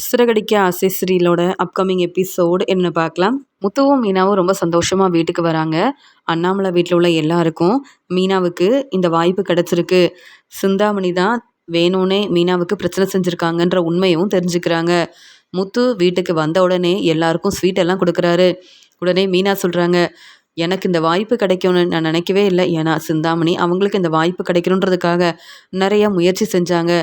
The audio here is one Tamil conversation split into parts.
சிறகடிக்க ஆசை சீரியலோட அப்கமிங் எபிசோடு என்ன பார்க்கலாம். முத்துவும் மீனாவும் ரொம்ப சந்தோஷமாக வீட்டுக்கு வராங்க. அண்ணாமலை வீட்டில் உள்ள எல்லாருக்கும் மீனாவுக்கு இந்த வாய்ப்பு கிடச்சிருக்கு, சிந்தாமணி தான் வேணும்னே மீனாவுக்கு பிரச்சனை செஞ்சுருக்காங்கன்ற உண்மையும் தெரிஞ்சுக்கிறாங்க. முத்து வீட்டுக்கு வந்த உடனே எல்லாருக்கும் ஸ்வீட் எல்லாம் கொடுக்குறாரு. உடனே மீனா சொல்கிறாங்க, எனக்கு இந்த வாய்ப்பு கிடைக்கும்னு நான் நினைக்கவே இல்லை. ஏன்னா சிந்தாமணி அவங்களுக்கு இந்த வாய்ப்பு கிடைக்கணுன்றதுக்காக நிறைய முயற்சி செஞ்சாங்க.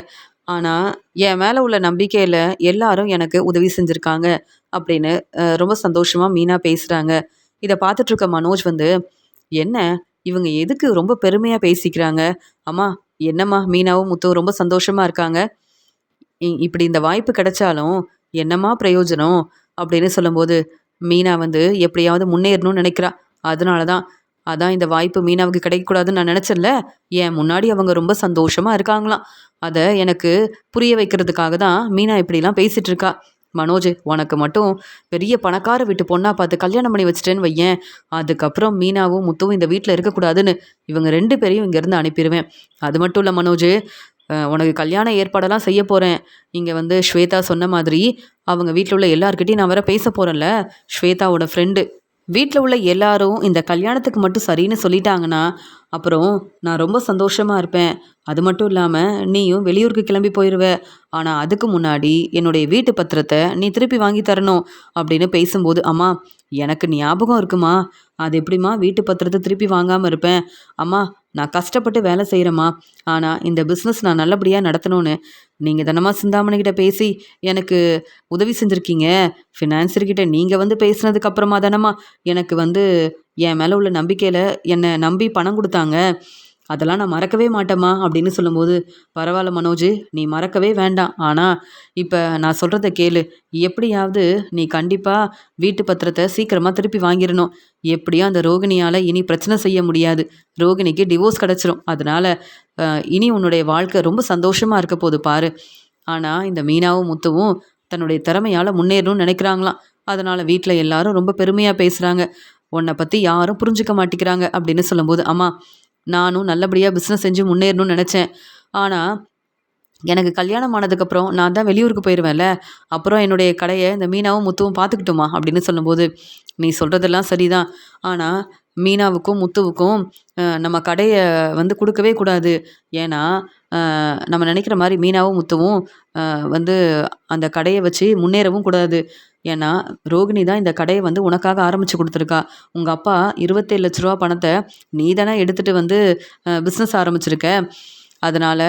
ஆனால் என் மேலே உள்ள நம்பிக்கையில் எல்லாரும் எனக்கு உதவி செஞ்சுருக்காங்க அப்படின்னு ரொம்ப சந்தோஷமாக மீனா பேசுகிறாங்க. இதை பார்த்துட்ருக்க மனோஜ் வந்து, என்ன இவங்க எதுக்கு ரொம்ப பெருமையாக பேசிக்கிறாங்க? அம்மா, என்னம்மா மீனாவும் முத்துவும் ரொம்ப சந்தோஷமாக இருக்காங்க, இப்படி இந்த வாய்ப்பு கிடைச்சாலும் என்னம்மா பிரயோஜனம் அப்படின்னு சொல்லும்போது, மீனா வந்து எப்படியாவது முன்னேறணும்னு நினைக்கிறா. அதனால தான் அதான் இந்த வாய்ப்பு மீனாவுக்கு கிடைக்கக்கூடாதுன்னு நான் நினச்சேன்ல. ஏன் முன்னாடி அவங்க ரொம்ப சந்தோஷமாக இருக்காங்களாம். அதை எனக்கு புரிய வைக்கிறதுக்காக தான் மீனா இப்படிலாம் பேசிகிட்டு இருக்கா. மனோஜ், உனக்கு மட்டும் பெரிய பணக்கார வீட்டு பொண்ணா பார்த்து கல்யாணம் பண்ணி வச்சிட்டேன்னு வையேன், அதுக்கப்புறம் மீனாவும் முத்துவும் இந்த வீட்டில் இருக்கக்கூடாதுன்னு இவங்க 2 பேரையும் இங்கேருந்து அனுப்பிடுவேன். அது மட்டும் இல்லை மனோஜ், உனக்கு கல்யாண ஏற்பாடெல்லாம் செய்ய போகிறேன். இங்கே வந்து ஸ்வேதா சொன்ன மாதிரி அவங்க வீட்டில் உள்ள எல்லார்கிட்டையும் நான் வர பேச போகிறேன்ல. ஸ்வேதாவோட ஃப்ரெண்டு வீட்டில் உள்ள எல்லாரும் இந்த கல்யாணத்துக்கு மட்டும் சரின்னு சொல்லிட்டாங்கன்னா அப்புறம் நான் ரொம்ப சந்தோஷமாக இருப்பேன். அது மட்டும் இல்லாமல் நீயும் வெளியூருக்கு கிளம்பி போயிடுவ. ஆனால் அதுக்கு முன்னாடி என்னுடைய வீட்டு பத்திரத்தை நீ திருப்பி வாங்கி தரணும் அப்படின்னு பேசும்போது, அம்மா எனக்கு ஞாபகம் இருக்குமா, அது எப்படிம்மா வீட்டு பத்திரத்தை திருப்பி வாங்காமல் இருப்பேன்? அம்மா, நான் கஷ்டப்பட்டு வேலை செய்கிறேம்மா. ஆனால் இந்த பிஸ்னஸ் நான் நல்லபடியாக நடத்தணும்னு நீங்கள் தானம்மா சிந்தாமணிக்கிட்ட பேசி எனக்கு உதவி செஞ்சுருக்கீங்க. ஃபினான்சர்கிட்ட நீங்கள் வந்து பேசுனதுக்கு அப்புறமா தானம்மா எனக்கு வந்து என் மேலே உள்ள நம்பிக்கையில் என்னை நம்பி பணம் கொடுத்தாங்க. அதெல்லாம் நான் மறக்கவே மாட்டேம்மா அப்படின்னு சொல்லும்போது, பரவாயில்ல மனோஜ், நீ மறக்கவே வேண்டாம். ஆனால் இப்போ நான் சொல்கிறத கேளு. எப்படியாவது நீ கண்டிப்பாக வீட்டு பத்திரத்தை சீக்கிரமாக திருப்பி வாங்கிடணும். எப்படியும் அந்த ரோகிணியால் இனி பிரச்சனை செய்ய முடியாது. ரோகிணிக்கு டிவோர்ஸ் கிடச்சிரும். அதனால் இனி உன்னுடைய வாழ்க்கை ரொம்ப சந்தோஷமாக இருக்க போகுது பாரு. ஆனால் இந்த மீனாவும் முத்துவும் தன்னுடைய திறமையால் முன்னேறணும்னு நினைக்கிறாங்களாம். அதனால் வீட்டில் எல்லாரும் ரொம்ப பெருமையாக பேசுகிறாங்க. உன்னை பற்றி யாரும் புரிஞ்சுக்க மாட்டேங்கிறாங்க அப்படின்னு சொல்லும்போது, அம்மா நானும் நல்லபடியாக பிஸ்னஸ் செஞ்சு முன்னேறணும்னு நினச்சேன். ஆனால் எனக்கு கல்யாணம் ஆனதுக்கப்புறம் நான் தான் வெளியூருக்கு போயிடுவேன்ல. அப்புறம் என்னுடைய கடையை இந்த மீனாவும் முத்துவும் பார்த்துக்கிட்டுமா அப்படின்னு சொல்லும்போது, நீ சொல்கிறதெல்லாம் சரிதான். ஆனால் மீனாவுக்கும் முத்துவுக்கும் நம்ம கடையை வந்து கொடுக்கவே கூடாது. ஏன்னா நம்ம நினைக்கிற மாதிரி மீனாவும் முத்துவும் வந்து அந்த கடையை வச்சு முன்னேறவும் கூடாது. ஏன்னா ரோகிணி தான் இந்த கடையை வந்து உனக்காக ஆரம்பித்து கொடுத்துருக்கா. உங்கள் அப்பா 27 லட்ச ரூபா பணத்தை நீ தானே எடுத்துகிட்டு வந்து பிஸ்னஸ் ஆரம்பிச்சிருக்க. அதனால்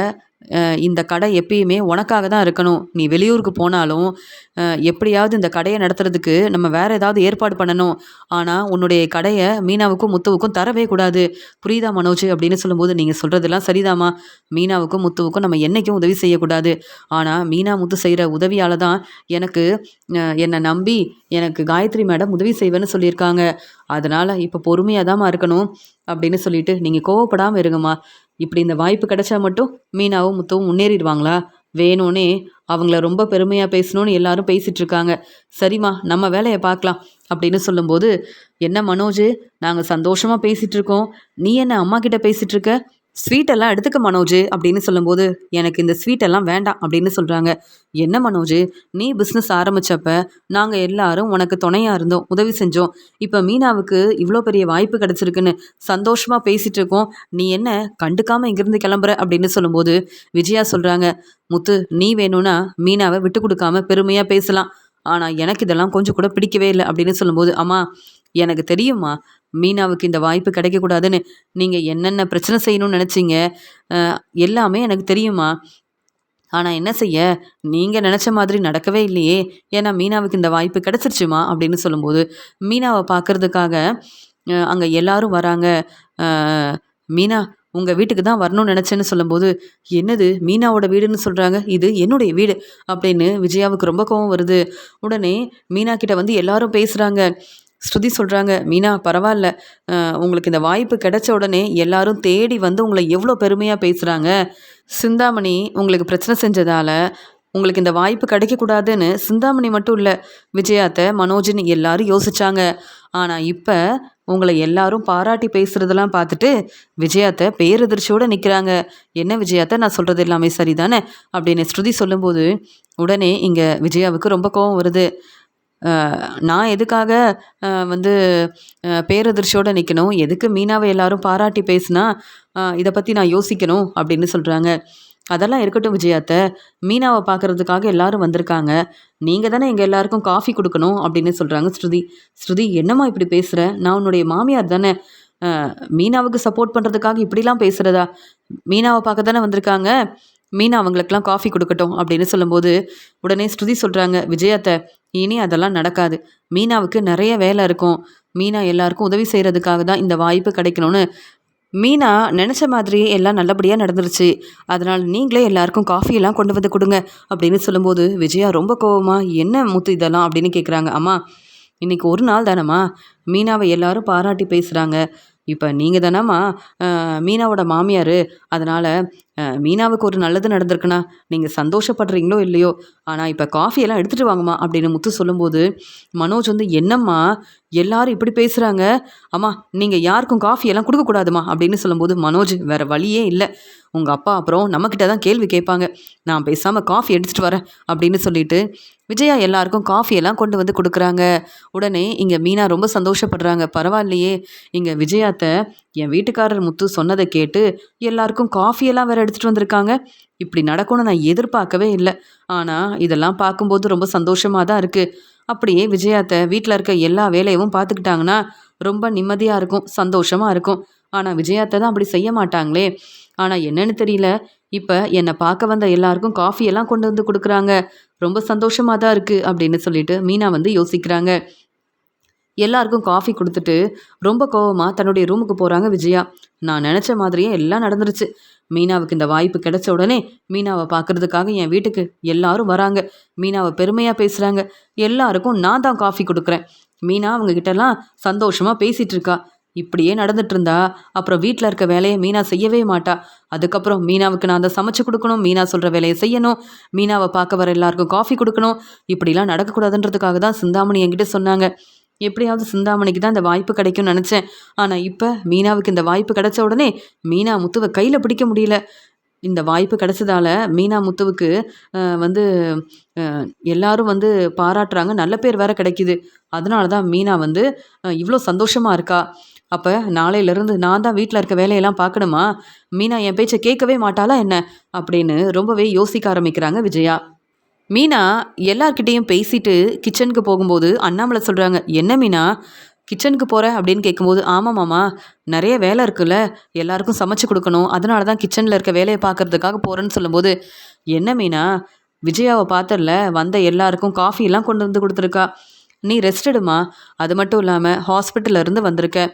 இந்த கடை எப்பயுமே உனக்காக தான் இருக்கணும். நீ வெளியூருக்கு போனாலும் எப்படியாவது இந்த கடையை நடத்துறதுக்கு நம்ம வேறு ஏதாவது ஏற்பாடு பண்ணணும். ஆனால் உன்னுடைய கடையை மீனாவுக்கும் முத்துவுக்கும் தரவே கூடாது. புரியுதா மனோஜ் அப்படின்னு சொல்லும்போது, நீங்கள் சொல்கிறதெல்லாம் சரிதாம்மா. மீனாவுக்கும் முத்துவுக்கும் நம்ம என்றைக்கும் உதவி செய்யக்கூடாது. ஆனால் மீனா முத்து செய்கிற உதவியால் தான் எனக்கு என்னை நம்பி எனக்கு காயத்ரி மேடம் உதவி செய்வேன்னு சொல்லியிருக்காங்க. அதனால் இப்போ பொறுமையாக தாம்மா இருக்கணும் அப்படின்னு சொல்லிட்டு, நீங்கள் கோவப்படாமல் இருங்கம்மா. இப்படி இந்த வாய்ப்பு கிடைச்சா மட்டும் மீனாவும் முத்துவும் முன்னேறிடுவாங்களா? வேணும்னே அவங்கள ரொம்ப பெருமையாக பேசணும்னு எல்லாரும் பேசிகிட்டு இருக்காங்க. சரிம்மா, நம்ம வேலையை பார்க்கலாம் அப்படின்னு சொல்லும்போது, என்ன மனோஜ், நாங்கள் சந்தோஷமாக பேசிகிட்டு இருக்கோம், நீ என்ன அம்மா கிட்ட பேசிகிட்டு இருக்க? ஸ்வீட்டெல்லாம் எடுத்துக்க மனோஜ் அப்படின்னு சொல்லும்போது, எனக்கு இந்த ஸ்வீட்டெல்லாம் வேண்டாம் அப்படின்னு சொல்கிறாங்க. என்ன மனோஜ், நீ பிஸ்னஸ் ஆரம்பித்தப்ப நாங்கள் எல்லாரும் உனக்கு துணையாக இருந்தோம், உதவி செஞ்சோம். இப்போ மீனாவுக்கு இவ்வளோ பெரிய வாய்ப்பு கிடச்சிருக்குன்னு சந்தோஷமாக பேசிகிட்டு இருக்கோம், நீ என்ன கண்டுக்காமல் இங்கேருந்து கிளம்புற அப்படின்னு சொல்லும்போது, விஜயா சொல்கிறாங்க, முத்து, நீ வேணும்னா மீனாவை விட்டு கொடுக்காம பெருமையாக பேசலாம். ஆனால் எனக்கு இதெல்லாம் கொஞ்சம் கூட பிடிக்கவே இல்லை அப்படின்னு சொல்லும்போது, அம்மா எனக்கு தெரியுமா மீனாவுக்கு இந்த வாய்ப்பு கிடைக்கக்கூடாதுன்னு நீங்கள் என்னென்ன பிரச்சனை செய்யணும்னு நினச்சிங்க, எல்லாமே எனக்கு தெரியுமா. ஆனால் என்ன செய்ய, நீங்கள் நினச்ச மாதிரி நடக்கவே இல்லையே. ஏன்னா மீனாவுக்கு இந்த வாய்ப்பு கிடச்சிருச்சுமா அப்படின்னு சொல்லும்போது, மீனாவை பார்க்குறதுக்காக அங்கே எல்லாரும் வராங்க. மீனா உங்கள் வீட்டுக்கு தான் வரணும்னு நினச்சேன்னு சொல்லும்போது, என்னது மீனாவோட வீடுன்னு சொல்கிறாங்க, இது என்னுடைய வீடு அப்படின்னு விஜயாவுக்கு ரொம்ப கோவம் வருது. உடனே மீனா கிட்ட வந்து எல்லாரும் பேசுகிறாங்க. ஸ்ருதி சொல்கிறாங்க, மீனா பரவாயில்ல, உங்களுக்கு இந்த வாய்ப்பு கிடைச்ச உடனே எல்லாரும் தேடி வந்து உங்களை எவ்வளோ பெருமையாக பேசுகிறாங்க. சிந்தாமணி உங்களுக்கு பிரச்சனை செஞ்சதால் உங்களுக்கு இந்த வாய்ப்பு கிடைக்கக்கூடாதுன்னு சிந்தாமணி மட்டும் இல்லை, விஜயாத்தை, மனோஜ்னு எல்லாரும் யோசிச்சாங்க. ஆனால் இப்போ உங்களை எல்லாரும் பாராட்டி பேசுறதெல்லாம் பார்த்துட்டு விஜயாத்தை பேரதிர்ச்சியோடு நிற்கிறாங்க. என்ன விஜயாத்தை, நான் சொல்கிறது எல்லாமே சரிதானே அப்படின்னு ஸ்ருதி சொல்லும்போது உடனே இங்கே விஜயாவுக்கு ரொம்ப கோவம் வருது. நான் எதுக்காக வந்து பேரதிர்ச்சியோடு நிற்கணும், எதுக்கு மீனாவை எல்லாரும் பாராட்டி பேசுனா இதை பற்றி நான் யோசிக்கணும் அப்படின்னு சொல்கிறாங்க. அதெல்லாம் இருக்கட்டும் விஜயாத்தை, மீனாவை பார்க்குறதுக்காக எல்லாரும் வந்திருக்காங்க, நீங்கள் தானே எங்கள் எல்லாருக்கும் காஃபி கொடுக்கணும் அப்படின்னு சொல்கிறாங்க ஸ்ருதி. ஸ்ருதி, என்னம்மா இப்படி பேசுகிற, நான் உன்னுடைய மாமியார் தானே, மீனாவுக்கு சப்போர்ட் பண்ணுறதுக்காக இப்படிலாம் பேசுகிறதா, மீனாவை பார்க்க தானே வந்திருக்காங்க, மீனா அவங்களுக்கெல்லாம் காஃபி கொடுக்கட்டும் அப்படின்னு சொல்லும்போது உடனே ஸ்ருதி சொல்கிறாங்க, விஜயாத்தை இனி அதெல்லாம் நடக்காது, மீனாவுக்கு நிறைய வேலை இருக்கும், மீனா எல்லாருக்கும் உதவி செய்கிறதுக்காக தான் இந்த வாய்ப்பு கிடைக்கணும்னு மீனா நினச்ச மாதிரி எல்லாம் நல்லபடியாக நடந்துருச்சு, அதனால் நீங்களே எல்லாருக்கும் காஃபியெல்லாம் கொண்டு வந்து கொடுங்க அப்படின்னு சொல்லும்போது விஜயா ரொம்ப கோவமா, என்ன முத்து இதெல்லாம் அப்படின்னு கேட்குறாங்க. அம்மா, இன்றைக்கி ஒரு நாள் தானம்மா, மீனாவை எல்லாரும் பாராட்டி பேசுகிறாங்க, இப்போ நீங்கள் தானம்மா மீனாவோட மாமியார், அதனால் மீனாவுக்கு ஒரு நல்லது நடந்திருக்குண்ணா நீங்கள் சந்தோஷப்படுறீங்களோ இல்லையோ, ஆனால் இப்போ காஃபியெல்லாம் எடுத்துகிட்டு வாங்கம்மா அப்படின்னு முத்து சொல்லும்போது மனோஜ் வந்து, என்னம்மா எல்லாரும் இப்படி பேசுகிறாங்க, அம்மா நீங்கள் யாருக்கும் காஃபியெல்லாம் கொடுக்கக்கூடாதுமா அப்படின்னு சொல்லும்போது மனோஜ், வேறு வழியே இல்லை, உங்கள் அப்பா அப்புறம் நம்மக்கிட்ட தான் கேள்வி கேட்பாங்க, நான் பேசாமல் காஃபி எடுத்துகிட்டு வரேன் அப்படின்னு சொல்லிட்டு விஜயா எல்லாருக்கும் காஃபியெல்லாம் கொண்டு வந்து கொடுக்குறாங்க. உடனே இங்கே மீனா ரொம்ப சந்தோஷப்படுறாங்க. பரவாயில்லையே, இங்கே விஜயாத்தை என் வீட்டுக்காரர் முத்து சொன்னதை கேட்டு எல்லாருக்கும் காஃபியெல்லாம் வேறு எடுத்துகிட்டு வந்திருக்காங்க, இப்படி நடக்கும்னு நான் எதிர்பார்க்கவே இல்லை, ஆனால் இதெல்லாம் பார்க்கும்போது ரொம்ப சந்தோஷமாக தான் இருக்குது. அப்படியே விஜயாத்தை வீட்டில் இருக்க எல்லா வேலையும் பார்த்துக்கிட்டாங்கன்னா ரொம்ப நிம்மதியாக இருக்கும், சந்தோஷமாக இருக்கும். ஆனால் விஜயாத்தை தான் அப்படி செய்ய மாட்டாங்களே, ஆனால் என்னன்னு தெரியல, இப்போ என்னை பார்க்க வந்த எல்லாருக்கும் காஃபியெல்லாம் கொண்டு வந்து கொடுக்குறாங்க, ரொம்ப சந்தோஷமாக தான் இருக்குது அப்படின்னு சொல்லிட்டு மீனா வந்து யோசிக்கிறாங்க. எல்லாருக்கும் காஃபி கொடுத்துட்டு ரொம்ப கோவமாக தன்னுடைய ரூமுக்கு போகிறாங்க விஜயா. நான் நினச்ச மாதிரியே எல்லாம் நடந்துருச்சு, மீனாவுக்கு இந்த வாய்ப்பு கிடைச்ச உடனே மீனாவை பார்க்குறதுக்காக என் வீட்டுக்கு எல்லாரும் வராங்க, மீனாவை பெருமையாக பேசுகிறாங்க, எல்லாருக்கும் நான் தான் காஃபி கொடுக்குறேன், மீனா அவங்கக்கிட்டலாம் சந்தோஷமாக பேசிகிட்டு இருக்கா, இப்படியே நடந்துட்டு இருந்தா அப்புறம் வீட்டில் இருக்க வேலையை மீனா செய்யவே மாட்டா, அதுக்கப்புறம் மீனாவுக்கு நான் அதை சமைச்சு கொடுக்கணும், மீனா சொல்கிற வேலையை செய்யணும், மீனாவை பார்க்க வர எல்லாருக்கும் காஃபி கொடுக்கணும், இப்படிலாம் நடக்கக்கூடாதுன்றதுக்காக தான் சிந்தாமணி என்கிட்ட சொன்னாங்க, எப்படியாவது சிந்தாமணிக்கு தான் இந்த வாய்ப்பு கிடைக்கும்னு நினச்சேன், ஆனால் இப்போ மீனாவுக்கு இந்த வாய்ப்பு கிடைச்ச உடனே மீனா முத்துவை கையில் பிடிக்க முடியல, இந்த வாய்ப்பு கிடைச்சதால மீனா முத்துவுக்கு வந்து எல்லாரும் வந்து பாராட்டுறாங்க, நல்ல பேர் வேற கிடைக்குது, அதனால தான் மீனா வந்து இவ்வளோ சந்தோஷமாக இருக்கா, அப்போ நாளையிலேருந்து நான் தான் வீட்டில் இருக்க வேலையெல்லாம் பார்க்கணுமா, மீனா என் பேச்சை கேட்கவே மாட்டாளா என்ன அப்படின்னு ரொம்பவே யோசிக்க ஆரம்பிக்கிறாங்க விஜயா. மீனா எல்லார்கிட்டேயும் பேசிட்டு கிச்சனுக்கு போகும்போது அண்ணாமலை சொல்கிறாங்க, என்ன மீனா கிச்சனுக்கு போகிற அப்படின்னு கேட்கும்போது, ஆமாம் மாமா, நிறைய வேலை இருக்குல்ல, எல்லாருக்கும் சமைச்சு கொடுக்கணும், அதனால தான் கிச்சனில் இருக்க வேலையை பார்க்குறதுக்காக போகிறேன்னு சொல்லும்போது, என்ன மீனா விஜயாவை பார்த்தல, வந்த எல்லாருக்கும் காஃபியெல்லாம் கொண்டு வந்து கொடுத்துருக்கா, நீ ரெஸ்ட் எடுமா, அது மட்டும் இல்லாமல் ஹாஸ்பிட்டல்லேருந்து வந்திருக்க,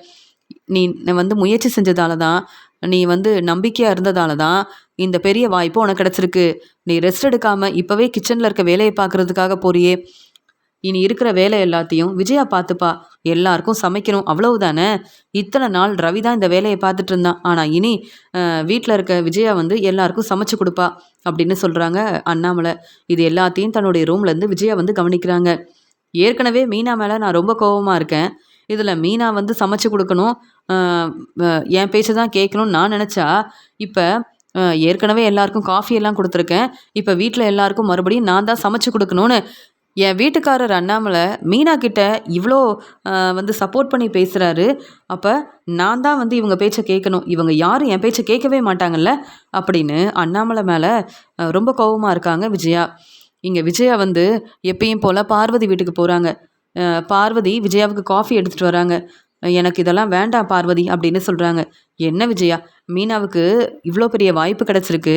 நீ வந்து முயற்சி செஞ்சதால தான், நீ வந்து நம்பிக்கையாக இருந்ததால தான் இந்த பெரிய வாய்ப்பு உனக்கு கிடச்சிருக்கு, நீ ரெஸ்ட் எடுக்காமல் இப்போவே கிச்சனில் இருக்க வேலையை பார்க்குறதுக்காக போறியே, இனி இருக்கிற வேலை எல்லாத்தையும் விஜயா பார்த்துப்பா, எல்லாருக்கும் சமைக்கணும் அவ்வளவுதானே, இத்தனை நாள் ரவி தான் இந்த வேலையை பார்த்துட்டு இருந்தான், ஆனால் இனி வீட்டில் இருக்க விஜயா வந்து எல்லாருக்கும் சமைச்சு கொடுப்பா அப்படின்னு சொல்கிறாங்க அண்ணாமலை. இது எல்லாத்தையும் தன்னுடைய ரூம்லேருந்து விஜயா வந்து கவனிக்கிறாங்க. ஏற்கனவே மீனா மேலே நான் ரொம்ப கோபமாக இருக்கேன், இதில் மீனா வந்து சமைச்சு கொடுக்கணும், என் பேச்சை தான் கேட்கணும்னு நான் நினச்சா, இப்போ ஏற்கனவே எல்லாருக்கும் காஃபியெல்லாம் கொடுத்துருக்கேன், இப்போ வீட்டில் எல்லாருக்கும் மறுபடியும் நான் தான் சமைச்சு கொடுக்கணும்னு என் வீட்டுக்காரர் அண்ணாமலை மீனா கிட்ட இவ்வளோ வந்து சப்போர்ட் பண்ணி பேசுகிறாரு, அப்போ நான் தான் வந்து இவங்க பேச்சை கேட்கணும், இவங்க யாரும் என் பேச்சை கேட்கவே மாட்டாங்கல்ல அப்படின்னு அண்ணாமலை மேலே ரொம்ப கோபமாக இருக்காங்க விஜயா. இங்கே விஜயா வந்து எப்பயும் போல் பார்வதி வீட்டுக்கு போகிறாங்க. பார்வதி விஜயாவுக்கு காஃபி எடுத்துகிட்டு வராங்க. எனக்கு இதெல்லாம் வேண்டாம் பார்வதி அப்படின்னு சொல்கிறாங்க. என்ன விஜயா, மீனாவுக்கு இவ்வளோ பெரிய வாய்ப்பு கிடச்சிருக்கு,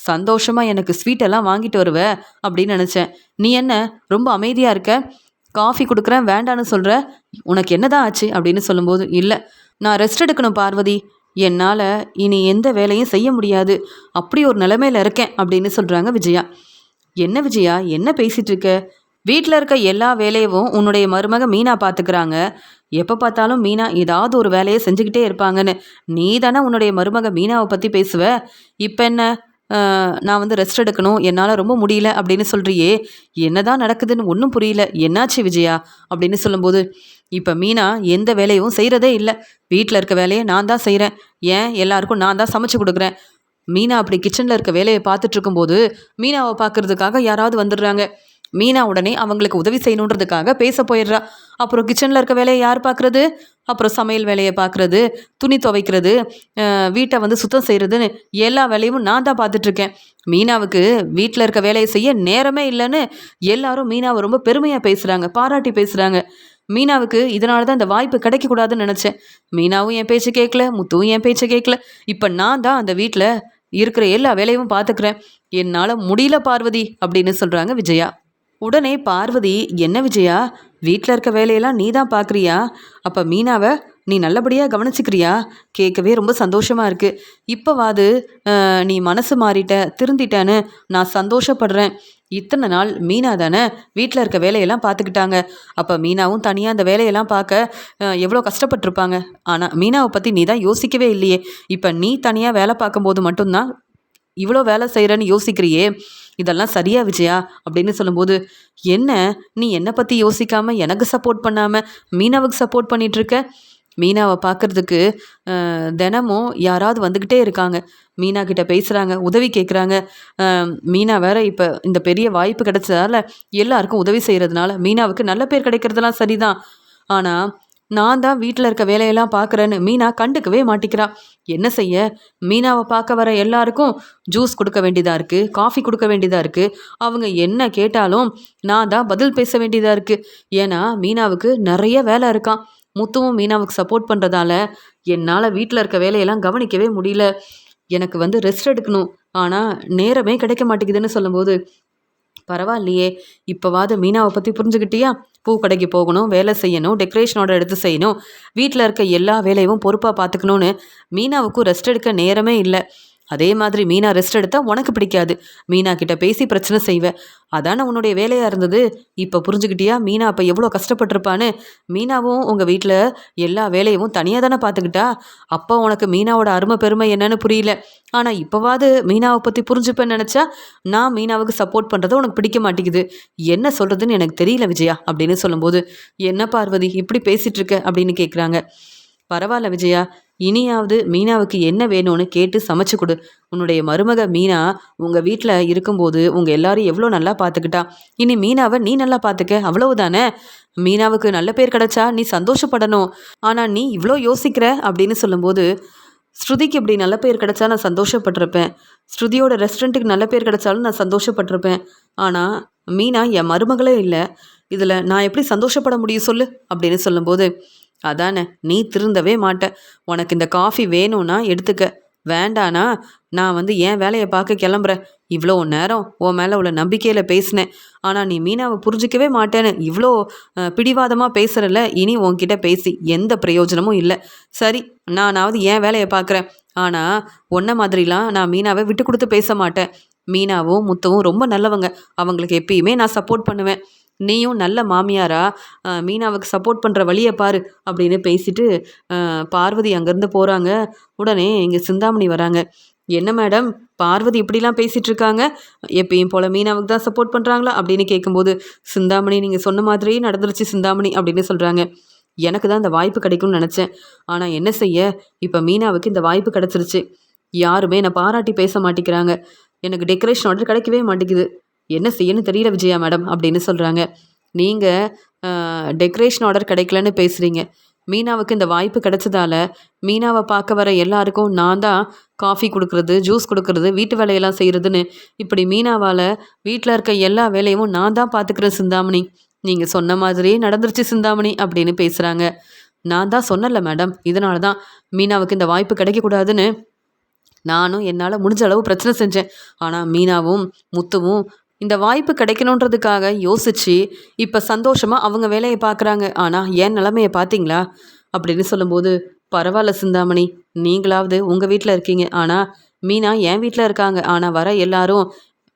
சந்தோஷமாக எனக்கு ஸ்வீட்டெல்லாம் வாங்கிட்டு வருவ அப்படின்னு நினச்சேன், நீ என்ன ரொம்ப அமைதியாக இருக்க, காஃபி கொடுக்குறேன் வேண்டான்னு சொல்கிற, உனக்கு என்ன தான் ஆச்சு அப்படின்னு சொல்லும்போது, இல்லை நான் ரெஸ்ட் எடுக்கணும் பார்வதி, என்னால் இனி எந்த வேலையும் செய்ய முடியாது, அப்படி ஒரு நிலைமையில் இருக்கேன் அப்படின்னு சொல்கிறாங்க விஜயா. என்ன விஜயா, என்ன பேசிகிட்டு இருக்க, வீட்டில் இருக்க எல்லா வேலையும் உன்னுடைய மருமக மீனா பார்த்துக்கிறாங்க, எப்போ பார்த்தாலும் மீனா ஏதாவது ஒரு வேலையை செஞ்சுக்கிட்டே இருப்பாங்கன்னு நீ தானே உன்னுடைய மருமக மீனாவை பற்றி பேசுவ, இப்போ என்ன நான் வந்து ரெஸ்ட் எடுக்கணும், என்னால் ரொம்ப முடியல அப்படின்னு சொல்கிறியே, என்னதான் நடக்குதுன்னு ஒன்றும் புரியல, என்னாச்சு விஜயா அப்படின்னு சொல்லும்போது, இப்போ மீனா எந்த வேலையும் செய்கிறதே இல்லை, வீட்டில் இருக்க வேலையை நான் தான் செய்கிறேன், ஏன் எல்லாருக்கும் நான் தான் சமைச்சு கொடுக்குறேன். மீனா அப்படி கிச்சனில் இருக்க வேலையை பார்த்துட்டு இருக்கும்போது மீனாவை பார்க்கறதுக்காக யாராவது வந்துடுறாங்க. மீனா உடனே அவங்களுக்கு உதவி செய்யணுன்றதுக்காக பேச போயிடுறா. அப்புறம் கிச்சனில் இருக்க வேலையை யார் பார்க்குறது? அப்புறம் சமையல் வேலையை பார்க்குறது, துணி துவைக்கிறது, வீட்டை வந்து சுத்தம் செய்கிறதுன்னு எல்லா வேலையும் நான் தான் பார்த்துட்ருக்கேன். மீனாவுக்கு வீட்டில் இருக்க வேலையை செய்ய நேரமே இல்லைன்னு எல்லாரும் மீனாவை ரொம்ப பெருமையாக பேசுகிறாங்க, பாராட்டி பேசுகிறாங்க. மீனாவுக்கு இதனால தான் இந்த வாய்ப்பு கிடைக்கக்கூடாதுன்னு நினச்சேன். மீனாவும் என் பேச்சு கேட்கல, முத்துவும் என் பேச்சை கேட்கல. இப்போ நான் தான் அந்த வீட்டில் இருக்கிற எல்லா வேலையும் பார்த்துக்கிறேன். என்னால் முடியல பார்வதி அப்படின்னு சொல்கிறாங்க விஜயா. உடனே பார்வதி, என்ன விஜயா, வீட்டில் இருக்க வேலையெல்லாம் நீ தான் பார்க்குறியா? அப்போ மீனாவை நீ நல்லபடியாக கவனிச்சுக்கிறியா? கேட்கவே ரொம்ப சந்தோஷமாக இருக்குது. இப்போவாது நீ மனசு மாறிட்ட, திருந்திட்டேன்னு நான் சந்தோஷப்படுறேன். இத்தனை நாள் மீனா தானே வீட்டில் இருக்க வேலையெல்லாம் பார்த்துக்கிட்டாங்க. அப்போ மீனாவும் தனியாக அந்த வேலையெல்லாம் பார்க்க எவ்வளோ கஷ்டப்பட்டிருப்பாங்க. ஆனால் மீனாவை பற்றி நீ தான் யோசிக்கவே இல்லையே. இப்போ நீ தனியாக வேலை பார்க்கும்போது மட்டும்தான் இவ்வளோ வேலை செய்கிறேன்னு யோசிக்கிறியே, இதெல்லாம் சரியா விஜயா அப்படின்னு சொல்லும்போது, என்ன நீ என்னை பற்றி யோசிக்காமல் எனக்கு சப்போர்ட் பண்ணாமல் மீனாவுக்கு சப்போர்ட் பண்ணிகிட்ருக்க? மீனாவை பார்க்குறதுக்கு தினமும் யாராவது வந்துக்கிட்டே இருக்காங்க. மீனா கிட்ட பேசுகிறாங்க, உதவி கேட்குறாங்க. மீனா வேற இப்போ இந்த பெரிய வாய்ப்பு கிடைச்சதால எல்லாருக்கும் உதவி செய்கிறதுனால மீனாவுக்கு நல்ல பேர் கிடைக்கிறதுலாம் சரிதான். ஆனால் நான் தான் வீட்டில் இருக்க வேலையெல்லாம் பார்க்குறேன்னு மீனா கண்டுக்கவே மாட்டிக்கிறா. என்ன செய்ய, மீனாவை பார்க்க வர எல்லாருக்கும் ஜூஸ் கொடுக்க வேண்டியதாக இருக்குது, காஃபி கொடுக்க வேண்டியதாக இருக்குது. அவங்க என்ன கேட்டாலும் நான் தான் பதில் பேச வேண்டியதாக இருக்குது. ஏன்னா மீனாவுக்கு நிறைய வேலை இருக்கான். முத்துவும் மீனாவுக்கு சப்போர்ட் பண்ணுறதால என்னால் வீட்டில் இருக்க வேலையெல்லாம் கவனிக்கவே முடியல. எனக்கு வந்து ரெஸ்ட் எடுக்கணும், ஆனால் நேரமே கிடைக்க மாட்டேங்குதுன்னு சொல்லும்போது, பரவாயில்லையே, இப்போவாது மீனாவை பற்றி புரிஞ்சுக்கிட்டியா? பூ கடைக்கு போகணும், வேலை செய்யணும், டெக்கரேஷன் ஆர்டர் எடுத்து செய்யணும், வீட்டில் இருக்க எல்லா வேலையும் பொறுப்பாக பார்த்துக்கணுன்னு மீனாவுக்கும் ரெஸ்ட் எடுக்க நேரமே இல்லை. அதே மாதிரி மீனா ரெஸ்ட் எடுத்தால் உனக்கு பிடிக்காது. மீனா கிட்ட பேசி பிரச்சனை செய்வேன். அதானே உன்னுடைய வேலையாக இருந்தது. இப்போ புரிஞ்சுக்கிட்டியா மீனா அப்போ எவ்வளோ கஷ்டப்பட்டிருப்பான்னு? மீனாவும் உங்கள் வீட்டில் எல்லா வேலையும் தனியாக தானே பார்த்துக்கிட்டா. அப்போ உனக்கு மீனாவோட அருமை பெருமை என்னன்னு புரியல. ஆனால் இப்போவாது மீனாவை பற்றி புரிஞ்சுப்பேன்னு நினச்சா நான் மீனாவுக்கு சப்போர்ட் பண்ணுறது உனக்கு பிடிக்க மாட்டேங்குது. என்ன சொல்கிறதுன்னு எனக்கு தெரியல விஜயா அப்படின்னு சொல்லும்போது, என்ன பார்வதி இப்படி பேசிகிட்டு இருக்க அப்படின்னு கேட்குறாங்க. பரவாயில்ல விஜயா, இனியாவது மீனாவுக்கு என்ன வேணும்னு கேட்டு சமைச்சு கொடு. உன்னுடைய மருமக மீனா உங்கள் வீட்டில் இருக்கும்போது உங்கள் எல்லாரும் எவ்வளோ நல்லா பார்த்துக்கிட்டா. இனி மீனாவை நீ நல்லா பார்த்துக்க, அவ்வளவுதானே. மீனாவுக்கு நல்ல பேர் கிடைச்சா நீ சந்தோஷப்படணும். ஆனால் நீ இவ்வளோ யோசிக்கிற அப்படின்னு சொல்லும்போது, ஸ்ருதிக்கு இப்படி நல்ல பேர் கிடைச்சா நான் சந்தோஷப்பட்டிருப்பேன். ஸ்ருதியோட ரெஸ்டாரண்ட்டுக்கு நல்ல பேர் கிடைச்சாலும் நான் சந்தோஷப்பட்டிருப்பேன். ஆனால் மீனா என் மருமகளே இல்லை, இதில் நான் எப்படி சந்தோஷப்பட முடியும் சொல்லு அப்படின்னு சொல்லும்போது, அதானே நீ திருந்தவே மாட்ட. உனக்கு இந்த காஃபி வேணும்னா எடுத்துக்க, வேண்டானா நான் வந்து என் வேலையை பார்க்க கிளம்புறேன். இவ்வளோ நேரம் உன் மேலே உள்ள நம்பிக்கையில் பேசினேன், ஆனால் நீ மீனாவை புரிஞ்சிக்கவே மாட்டேன்னு இவ்வளோ பிடிவாதமாக பேசுகிறல்ல. இனி உன்கிட்ட பேசி எந்த பிரயோஜனமும் இல்லை. சரி, நானாவது என் வேலையை பார்க்குறேன். ஆனால் உன்ன மாதிரிலாம் நான் மீனாவை விட்டு கொடுத்து பேச மாட்டேன். மீனாவும் முத்துவும் ரொம்ப நல்லவங்க, அவங்களுக்கு எப்பயுமே நான் சப்போர்ட் பண்ணுவேன். நீயும் நல்ல மாமியாரா மீனாவுக்கு சப்போர்ட் பண்ணுற வழியை பாரு அப்படின்னு பேசிட்டு பார்வதி அங்கேருந்து போகிறாங்க. உடனே இங்கே சிந்தாமணி வராங்க. என்ன மேடம், பார்வதி இப்படிலாம் பேசிகிட்டு இருக்காங்க, எப்பயும் போல் மீனாவுக்கு தான் சப்போர்ட் பண்ணுறாங்களா அப்படின்னு கேட்கும்போது, சிந்தாமணி நீங்கள் சொன்ன மாதிரியே நடந்துருச்சு சிந்தாமணி அப்படின்னு சொல்கிறாங்க. எனக்கு தான் இந்த வாய்ப்பு கிடைக்கும்னு நினச்சேன், ஆனால் என்ன செய்ய, இப்போ மீனாவுக்கு இந்த வாய்ப்பு கிடச்சிருச்சு. யாருமே என்னை பாராட்டி பேச மாட்டேங்கிறாங்க, எனக்கு டெக்கரேஷன் ஆர்டர் கிடைக்கவே மாட்டேங்குது, என்ன செய்யணும்னு தெரியல விஜயா மேடம் அப்படின்னு சொல்கிறாங்க. நீங்கள் டெக்கரேஷன் ஆர்டர் கிடைக்கலன்னு பேசுகிறீங்க, மீனாவுக்கு இந்த வாய்ப்பு கிடைச்சதால மீனாவை பார்க்க வர எல்லாருக்கும் நான் தான் காஃபி கொடுக்குறது, ஜூஸ் கொடுக்குறது, வீட்டு வேலையெல்லாம் செய்கிறதுன்னு இப்படி மீனாவால் வீட்டில் இருக்க எல்லா வேலையும் நான் தான் பார்த்துக்கிறேன் சிந்தாமணி. நீங்கள் சொன்ன மாதிரியே நடந்துருச்சு சிந்தாமணி அப்படின்னு பேசுகிறாங்க. நான் தான் சொன்னல மேடம், இதனால தான் மீனாவுக்கு இந்த வாய்ப்பு கிடைக்கக்கூடாதுன்னு நானும் என்னால் முடிஞ்ச அளவு பிரச்சனை செஞ்சேன். ஆனால் மீனாவும் முத்துவும் இந்த வாய்ப்பு கிடைக்கணுன்றதுக்காக யோசித்து இப்போ சந்தோஷமாக அவங்க வேலையை பார்க்குறாங்க. ஆனால் என் நிலமையை பார்த்தீங்களா அப்படின்னு சொல்லும்போது, பரவாயில்ல சிந்தாமணி, நீங்களாவது உங்கள் வீட்டில் இருக்கீங்க, ஆனால் மீனா என் வீட்டில் இருக்காங்க. ஆனால் வர எல்லாரும்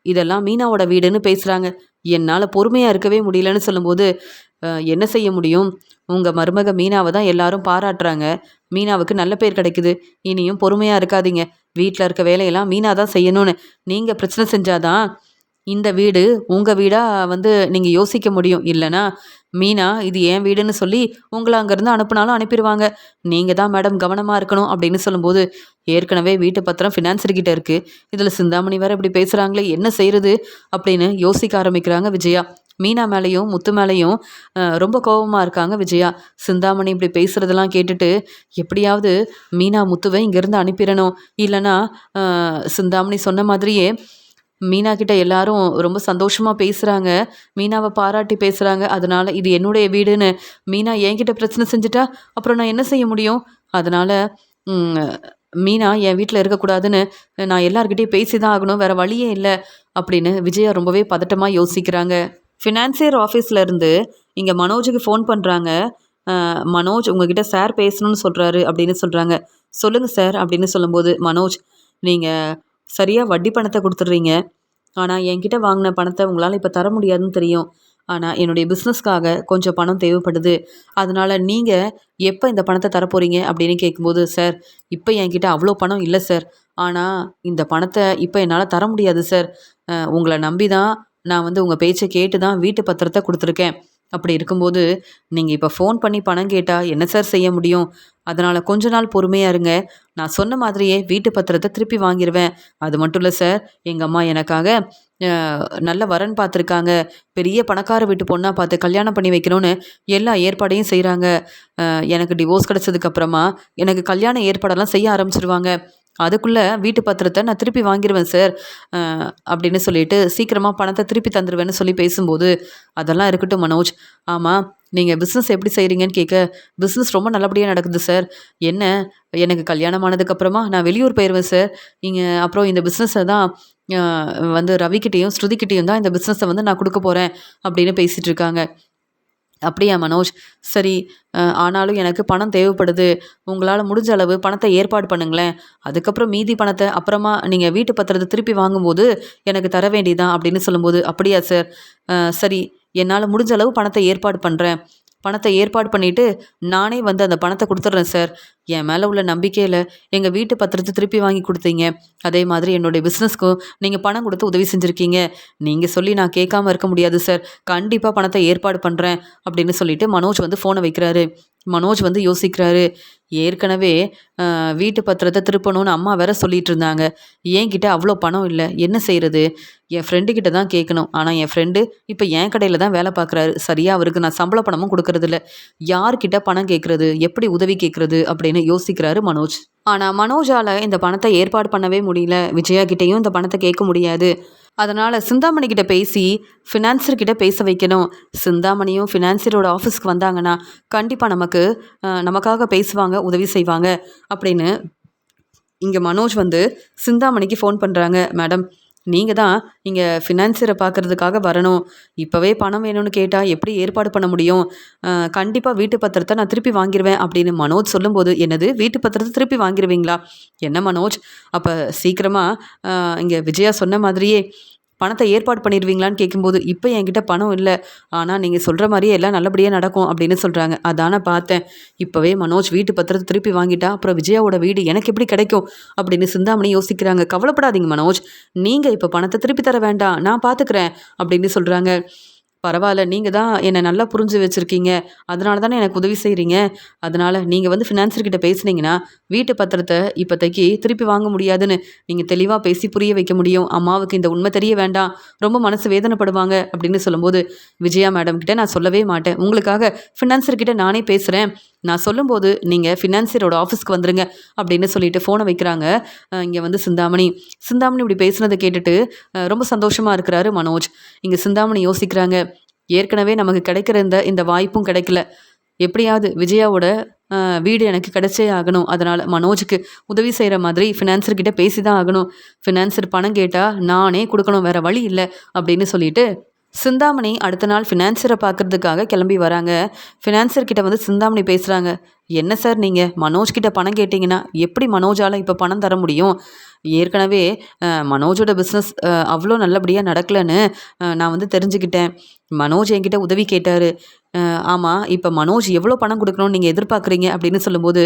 இதெல்லாம் மீனாவோட வீடுன்னு பேசுகிறாங்க, என்னால் பொறுமையாக இருக்கவே முடியலன்னு சொல்லும்போது, என்ன செய்ய முடியும், உங்கள் மருமக மீனாவை தான் எல்லாரும் பாராட்டுறாங்க, மீனாவுக்கு நல்ல பேர் கிடைக்குது, இனியும் பொறுமையாக இருக்காதீங்க, வீட்டில் இருக்க வேலையெல்லாம் மீனா தான் செய்யணும்னு நீங்கள் பிரச்சனை செஞ்சாதான் இந்த வீடு உங்கள் வீடாக வந்து நீங்கள் யோசிக்க முடியும். இல்லைனா மீனா இது என் வீடுன்னு சொல்லி உங்களை அங்கேருந்து அனுப்புனாலும் அனுப்பிடுவாங்க. நீங்கள் தான் மேடம் கவனமாக இருக்கணும் அப்படின்னு சொல்லும்போது, ஏற்கனவே வீட்டு பத்திரம் ஃபினான்சர்கிட்ட இருக்குது, இதில் சிந்தாமணி வேறு இப்படி பேசுகிறாங்களே என்ன செய்கிறது அப்படின்னு யோசிக்க ஆரம்பிக்கிறாங்க விஜயா. மீனா மேலேயும் முத்து மேலேயும் ரொம்ப கோபமாக இருக்காங்க விஜயா. சிந்தாமணி இப்படி பேசுகிறதெல்லாம் கேட்டுட்டு எப்படியாவது மீனா முத்துவை இங்கேருந்து அனுப்பிடணும். இல்லைனா சிந்தாமணி சொன்ன மாதிரியே மீனா கிட்ட எல்லாரும் ரொம்ப சந்தோஷமா பேசுறாங்க. மீனாவை பாராட்டி பேசுறாங்க. அதனால இது என்னுடைய வீடுன்னு மீனா என்கிட்ட பிரச்சனை செஞ்சுட்டா அப்புறம் நான் என்ன செய்ய முடியும்? அதனால ம், மீனா என் வீட்டில் இருக்கக்கூடாதுன்னு நான் எல்லார்கிட்டயும் பேசி தான் ஆகணும். வேற வழியே இல்லை அப்படின்னு விஜயா ரொம்பவே பதட்டமாக யோசிக்கிறாங்க. ஃபினான்சியர் ஆஃபீஸ்ல இருந்து இங்கே மனோஜுக்கு ஃபோன் பண்ணுறாங்க. மனோஜ் உங்ககிட்ட சார் பேசணும்னு சொல்கிறாரு அப்படின்னு சொல்கிறாங்க. சொல்லுங்கள் சார் அப்படின்னு சொல்லும்போது மனோஜ், நீங்கள் சரியாக வட்டி பணத்தை கொடுத்துட்றீங்க. ஆனால் என்கிட்ட வாங்கின பணத்தை உங்களால் இப்போ தர முடியாதுன்னு தெரியும். ஆனால் என்னுடைய பிஸ்னஸ்க்காக கொஞ்சம் பணம் தேவைப்படுது. அதனால் நீங்கள் எப்போ இந்த பணத்தை தரப்போகிறீங்க அப்படின்னு கேட்கும்போது, சார் இப்போ என்கிட்ட அவ்வளோ பணம் இல்லை சார். ஆனால் இந்த பணத்தை இப்போ என்னால் தர முடியாது சார். உங்களை நம்பி தான் நான் வந்து உங்கள் பேச்சை கேட்டு தான் வீட்டு பத்திரத்தை கொடுத்துருக்கேன். அப்படி இருக்கும்போது நீங்கள் இப்போ ஃபோன் பண்ணி பணம் கேட்டால் என்ன சார் செய்ய முடியும்? அதனால் கொஞ்ச நாள் பொறுமையாக இருங்க. நான் சொன்ன மாதிரியே வீட்டு பத்திரத்தை திருப்பி வாங்கிடுவேன். அது மட்டும் இல்லை சார், எங்கள் அம்மா எனக்காக நல்ல வரன் பார்த்துருக்காங்க. பெரிய பணக்கார வீட்டு பொண்ணாக பார்த்து கல்யாணம் பண்ணி வைக்கணும்னு எல்லா ஏற்பாடையும் செய்கிறாங்க. எனக்கு டிவோர்ஸ் கிடச்சதுக்கப்புறமா எனக்கு கல்யாண ஏற்பாடெல்லாம் செய்ய ஆரம்பிச்சிருவாங்க. அதுக்குள்ளே வீட்டு பத்திரத்தை நான் திருப்பி வாங்கிடுவேன் சார் அப்படின்னு சொல்லிட்டு சீக்கிரமாக பணத்தை திருப்பி தந்துடுவேன்னு சொல்லி பேசும்போது, அதெல்லாம் இருக்கட்டும் மனோஜ். ஆமாம், நீங்கள் பிஸ்னஸ் எப்படி செய்கிறீங்கன்னு கேட்க, பிஸ்னஸ் ரொம்ப நல்லபடியாக நடக்குது சார். என்ன, எனக்கு கல்யாணம் ஆனதுக்கப்புறமா நான் வெளியூர் போயிடுவேன் சார். அப்புறம் இந்த பிஸ்னஸை தான் வந்து ரவிக்கிட்டேயும் ஸ்ருதிக்கிட்டேயும் தான் இந்த பிஸ்னஸை வந்து நான் கொடுக்க போகிறேன் அப்படின்னு பேசிகிட்டு இருக்காங்க. அப்படியா மனோஜ், சரி. ஆனாலும் எனக்கு பணம் தேவைப்படுது. உங்களால் முடிஞ்ச அளவு பணத்தை ஏற்பாடு பண்ணுங்களேன். அதுக்கப்புறம் மீதி பணத்தை அப்புறமா நீங்கள் வீட்டு பத்திரத்தை திருப்பி வாங்கும்போது எனக்கு தர வேண்டியதான் அப்படின்னு சொல்லும்போது, அப்படியா சார், சரி, என்னால் முடிஞ்ச அளவு பணத்தை ஏற்பாடு பண்ணுறேன். பணத்தை ஏற்பாடு பண்ணிவிட்டு நானே வந்து அந்த பணத்தை கொடுத்துட்றேன் சார். என் மேலே உள்ள நம்பிக்கையில் எங்கள் வீட்டு பத்திரத்தை திருப்பி வாங்கி கொடுத்தீங்க. அதே மாதிரி என்னுடைய பிஸ்னஸ்க்கும் நீங்கள் பணம் கொடுத்து உதவி செஞ்சுருக்கீங்க. நீங்கள் சொல்லி நான் கேட்காம இருக்க முடியாது சார். கண்டிப்பாக பணத்தை ஏற்பாடு பண்ணுறேன் அப்படின்னு சொல்லிட்டு மனோஜ் வந்து ஃபோனை வைக்கிறாரு. மனோஜ் வந்து யோசிக்கிறாரு. ஏற்கனவே வீட்டு பத்திரத்தை திருப்பணும்னு அம்மா வேற சொல்லிட்டு இருந்தாங்க. என்கிட்ட அவ்வளோ பணம் இல்லை, என்ன செய்கிறது? என் ஃப்ரெண்டுக்கிட்ட தான் கேட்கணும். ஆனால் என் ஃப்ரெண்டு இப்போ என் கடையில் தான் வேலை பார்க்குறாரு. சரியாக அவருக்கு நான் சம்பள பணமும் கொடுக்கறதில்ல. யார்கிட்ட பணம் கேட்குறது, எப்படி உதவி கேட்குறது அப்படின்னு யோசிக்கிறாரு மனோஜ். ஆனால் மனோஜால் இந்த பணத்தை ஏற்பாடு பண்ணவே முடியல. விஜயா கிட்டேயும் இந்த பணத்தை கேட்க முடியாது. அதனால் சிந்தாமணி கிட்ட பேசி ஃபினான்சர்கிட்ட பேச வைக்கணும். சிந்தாமணியும் ஃபினான்சியரோட ஆஃபீஸ்க்கு வந்தாங்கன்னா கண்டிப்பாக நமக்காக பேசுவாங்க, உதவி செய்வாங்க அப்படின்னு இங்கே மனோஜ் வந்து சிந்தாமணிக்கு ஃபோன் பண்ணுறாங்க. மேடம், நீங்கள் தான் இங்கே ஃபினான்சியரை பார்க்குறதுக்காக வரணும். இப்போவே பணம் வேணும்னு கேட்டால் எப்படி ஏற்பாடு பண்ண முடியும்? கண்டிப்பாக வீட்டு பத்திரத்தை நான் திருப்பி வாங்கிடுவேன் அப்படின்னு மனோஜ் சொல்லும்போது, என்னது வீட்டு பத்திரத்தை திருப்பி வாங்கிடுவீங்களா? என்ன மனோஜ், அப்போ சீக்கிரமாக இங்கே விஜயா சொன்ன மாதிரியே பணத்தை ஏற்பாடு பண்ணிடுவீங்களான்னு கேட்கும்போது, இப்போ என்கிட்ட பணம் இல்லை. ஆனால் நீங்கள் சொல்கிற மாதிரியே எல்லாம் நல்லபடியாக நடக்கும் அப்படின்னு சொல்கிறாங்க. அதானே பார்த்தேன். இப்போவே மனோஜ் வீட்டு பத்திரத்தை திருப்பி வாங்கிட்டா அப்புறம் விஜயாவோட வீடு எனக்கு எப்படி கிடைக்கும் அப்படின்னு சிந்தாமணி யோசிக்கிறாங்க. கவலைப்படாதீங்க மனோஜ், நீங்கள் இப்போ பணத்தை திருப்பி தர வேண்டாம், நான் பார்த்துக்கிறேன் அப்படின்னு சொல்கிறாங்க. பரவாயில்ல, நீங்கள் தான் என்னை நல்லா புரிஞ்சு வச்சுருக்கீங்க. அதனால தானே எனக்கு உதவி செய்கிறீங்க. அதனால் நீங்கள் வந்து ஃபினான்சர்கிட்ட பேசுனீங்கன்னா வீட்டு பத்திரத்தை இப்போதைக்கு திருப்பி வாங்க முடியாதுன்னு நீங்கள் தெளிவாக பேசி புரிய வைக்க முடியும். அம்மாவுக்கு இந்த உண்மை தெரிய வேண்டாம், ரொம்ப மனசு வேதனைப்படுவாங்க அப்படின்னு சொல்லும்போது, விஜயா மேடம் கிட்ட நான் சொல்லவே மாட்டேன். உங்களுக்காக ஃபினான்சர்கிட்ட நானே பேசுகிறேன். நான் சொல்லும்போது நீங்கள் ஃபினான்சியரோட ஆஃபீஸ்க்கு வந்துருங்க அப்படின்னு சொல்லிட்டு ஃபோனை வைக்கிறாங்க. இங்கே வந்து சிந்தாமணி இப்படி பேசுனதை கேட்டுட்டு ரொம்ப சந்தோஷமாக இருக்கிறாரு மனோஜ். இங்கே சிந்தாமணி யோசிக்கிறாங்க, ஏற்கனவே நமக்கு கிடைக்கிற இந்த வாய்ப்பும் கிடைக்கல. எப்படியாவது விஜயாவோட வீடு எனக்கு கிடைச்சே ஆகணும். அதனால் மனோஜுக்கு உதவி செய்கிற மாதிரி ஃபினான்சர்கிட்ட பேசி தான் ஆகணும். ஃபினான்சர் பணம் கேட்டால் நானே கொடுக்கணும், வேறு வழி இல்லை அப்படின்னு சொல்லிட்டு சிந்தாமணி அடுத்த நாள் ஃபினான்சரை பார்க்குறதுக்காக கிளம்பி வராங்க. ஃபினான்சர்கிட்ட வந்து சிந்தாமணி பேசுகிறாங்க. என்ன சார், நீங்கள் மனோஜ்கிட்ட பணம் கேட்டிங்கன்னா எப்படி மனோஜால் இப்போ பணம் தர முடியும்? ஏற்கனவே மனோஜோட பிஸ்னஸ் அவ்வளோ நல்லபடியாக நடக்கலைன்னு நான் வந்து தெரிஞ்சுக்கிட்டேன். மனோஜ் என்கிட்ட உதவி கேட்டார். ஆமாம், இப்போ மனோஜ் எவ்வளோ பணம் கொடுக்கணும்னு நீங்கள் எதிர்பார்க்குறீங்க அப்படின்னு சொல்லும்போது,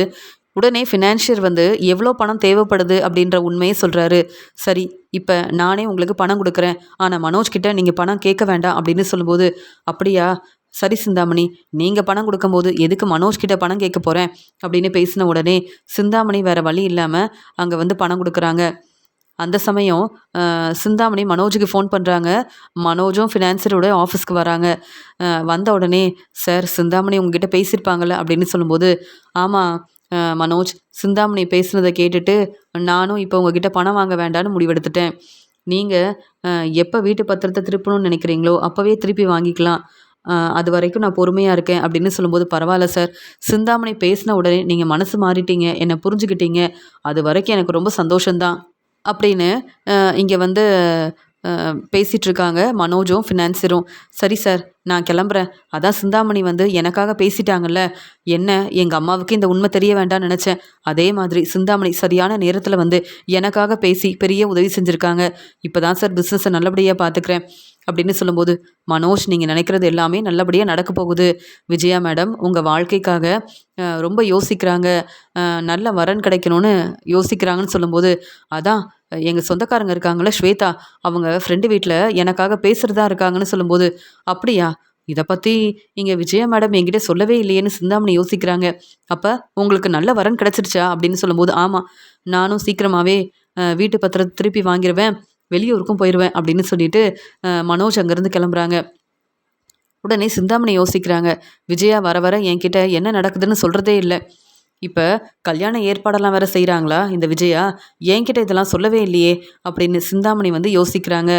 உடனே ஃபினான்ஷியர் வந்து எவ்வளோ பணம் தேவைப்படுது அப்படின்ற உண்மையை சொல்கிறாரு. சரி, இப்போ நானே உங்களுக்கு பணம் கொடுக்குறேன், ஆனால் மனோஜ் கிட்ட நீங்கள் பணம் கேட்க வேண்டாம் அப்படின்னு சொல்லும்போது, அப்படியா, சரி சிந்தாமணி, நீங்கள் பணம் கொடுக்கும்போது எதுக்கு மனோஜ் கிட்ட பணம் கேட்க போகிறேன் அப்படின்னு பேசின உடனே சிந்தாமணி வேறு வழி இல்லாமல் அங்கே வந்து பணம் கொடுக்குறாங்க. அந்த சமயம் சிந்தாமணி மனோஜுக்கு ஃபோன் பண்ணுறாங்க. மனோஜும் ஃபினான்சரோட ஆஃபீஸ்க்கு வராங்க. வந்த உடனே, சார் சிந்தாமணி உங்ககிட்ட பேசியிருப்பாங்கள்ல அப்படின்னு சொல்லும்போது, ஆமாம் மனோஜ், சிந்தாமணி பேசுனதை கேட்டுட்டு நானும் இப்போ உங்ககிட்ட பணம் வாங்க வேண்டான்னு முடிவெடுத்துட்டேன். நீங்கள் எப்போ வீட்டு பத்திரத்தை திருப்பணும்னு நினைக்கிறீங்களோ அப்போவே திருப்பி வாங்கிக்கலாம். அது வரைக்கும் நான் பொறுமையாக இருக்கேன் அப்படின்னு சொல்லும்போது, பரவாயில்ல சார், சிந்தாமணி பேசின உடனே நீங்கள் மனசு மாறிட்டீங்க, என்னை புரிஞ்சுக்கிட்டீங்க, அது வரைக்கும் எனக்கு ரொம்ப சந்தோஷந்தான் அப்படின்னு இங்கே வந்து பேசிகிட்டு இருக்காங்க மனோஜும் ஃபினான்சரும். சரி சார், நான் கிளம்புறேன். அதான் சிந்தாமணி வந்து எனக்காக பேசிட்டாங்கல்ல, என்ன எங்கள் அம்மாவுக்கு இந்த உண்மை தெரிய வேண்டாம்னு நினச்சேன். அதே மாதிரி சிந்தாமணி சரியான நேரத்தில் வந்து எனக்காக பேசி பெரிய உதவி செஞ்சுருக்காங்க. இப்போ தான் சார் பிஸ்னஸை நல்லபடியாக பார்த்துக்கிறேன் அப்படின்னு சொல்லும்போது, மனோஜ், நீங்கள் நினைக்கிறது எல்லாமே நல்லபடியாக நடக்க போகுது. விஜயா மேடம் உங்கள் வாழ்க்கைக்காக ரொம்ப யோசிக்கிறாங்க, நல்ல வரன் கிடைக்கணும்னு யோசிக்கிறாங்கன்னு சொல்லும்போது, அதான் எங்கள் சொந்தக்காரங்க இருக்காங்களே ஸ்வேதா, அவங்க ஃப்ரெண்டு வீட்டில் எனக்காக பேசுகிறதா இருக்காங்கன்னு சொல்லும்போது, அப்படியா, இதை பற்றி இங்கே விஜயா மேடம் என்கிட்ட சொல்லவே இல்லையேன்னு சிந்தாமணி யோசிக்கிறாங்க. அப்போ உங்களுக்கு நல்ல வரன் கிடச்சிருச்சா அப்படின்னு சொல்லும்போது, ஆமாம், நானும் சீக்கிரமாகவே வீட்டு பத்திரத்தை திருப்பி வாங்கிடுவேன், வெளியூருக்கும் போயிடுவேன் அப்படின்னு சொல்லிட்டு மனோஜ் அங்கேருந்து கிளம்புறாங்க. உடனே சிந்தாமணி யோசிக்கிறாங்க, விஜயா வர வர என்கிட்ட என்ன நடக்குதுன்னு சொல்கிறதே இல்லை. இப்போ கல்யாண ஏற்பாடெல்லாம் வேற செய்கிறாங்களா இந்த விஜயா, என்கிட்ட இதெல்லாம் சொல்லவே இல்லையே அப்படின்னு சிந்தாமணி வந்து யோசிக்கிறாங்க.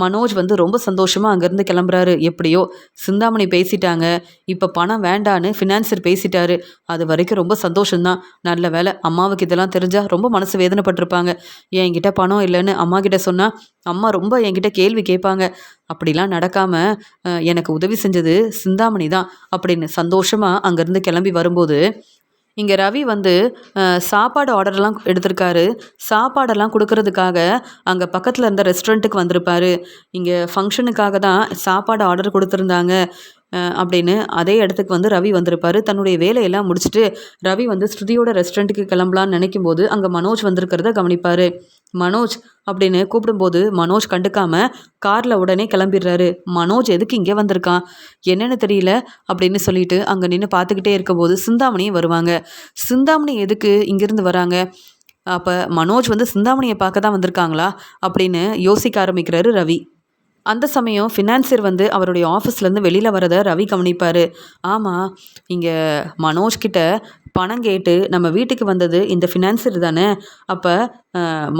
மனோஜ் வந்து ரொம்ப சந்தோஷமாக அங்கேருந்து கிளம்புறாரு. எப்படியோ சிந்தாமணி பேசிட்டாங்க, இப்போ பணம் வேண்டான்னு ஃபினான்சர் பேசிட்டாரு, அது வரைக்கும் ரொம்ப சந்தோஷம்தான். நல்ல வேலை, அம்மாவுக்கு இதெல்லாம் தெரிஞ்சால் ரொம்ப மனசு வேதனைப்பட்டிருப்பாங்க. என்கிட்ட பணம் இல்லைன்னு அம்மா கிட்ட சொன்னால் அம்மா ரொம்ப என்கிட்ட கேள்வி கேட்பாங்க. அப்படிலாம் நடக்காமல் எனக்கு உதவி செஞ்சது சிந்தாமணி தான் அப்படின்னு சந்தோஷமாக அங்கேருந்து கிளம்பி வரும்போது, இங்கே ரவி வந்து சாப்பாடு ஆர்டர்லாம் எடுத்திருக்காரு. சாப்பாடெல்லாம் கொடுக்கறதுக்காக அங்கே பக்கத்தில் இருந்த ரெஸ்டாரண்ட்டுக்கு வந்திருப்பாரு. இங்கே ஃபங்க்ஷனுக்காக தான் சாப்பாடு ஆர்டர் கொடுத்துருந்தாங்க அப்படின்னு அதே இடத்துக்கு வந்து ரவி வந்திருப்பாரு. தன்னுடைய வேலையெல்லாம் முடிச்சுட்டு ரவி வந்து ஸ்ருதியோட ரெஸ்டாரண்ட்டுக்கு கிளம்பலான்னு நினைக்கும்போது அங்கே மனோஜ் வந்திருக்கிறத கவனிப்பார். மனோஜ் அப்படின்னு கூப்பிடும்போது மனோஜ் கண்டுக்காம காரில் உடனே கிளம்பிடுறாரு. மனோஜ் எதுக்கு இங்கே வந்திருக்கான் என்னன்னு தெரியல அப்படின்னு சொல்லிட்டு அங்கே நின்று பார்த்துக்கிட்டே இருக்கும்போது சிந்தாமணியும் வருவாங்க. சிந்தாமணி எதுக்கு இங்கேருந்து வராங்க, அப்போ மனோஜ் வந்து சிந்தாமணியை பார்க்க தான் வந்திருக்காங்களா அப்படின்னு யோசிக்க ஆரம்பிக்கிறாரு ரவி. அந்த சமயம் ஃபினான்சியர் வந்து அவருடைய ஆஃபீஸ்லேருந்து வெளியில் வரதை ரவி கவனிப்பார். ஆமாம், இங்கே மனோஜ் கிட்ட பணம் கேட்டு நம்ம வீட்டுக்கு வந்தது இந்த ஃபினான்சியர் தானே. அப்போ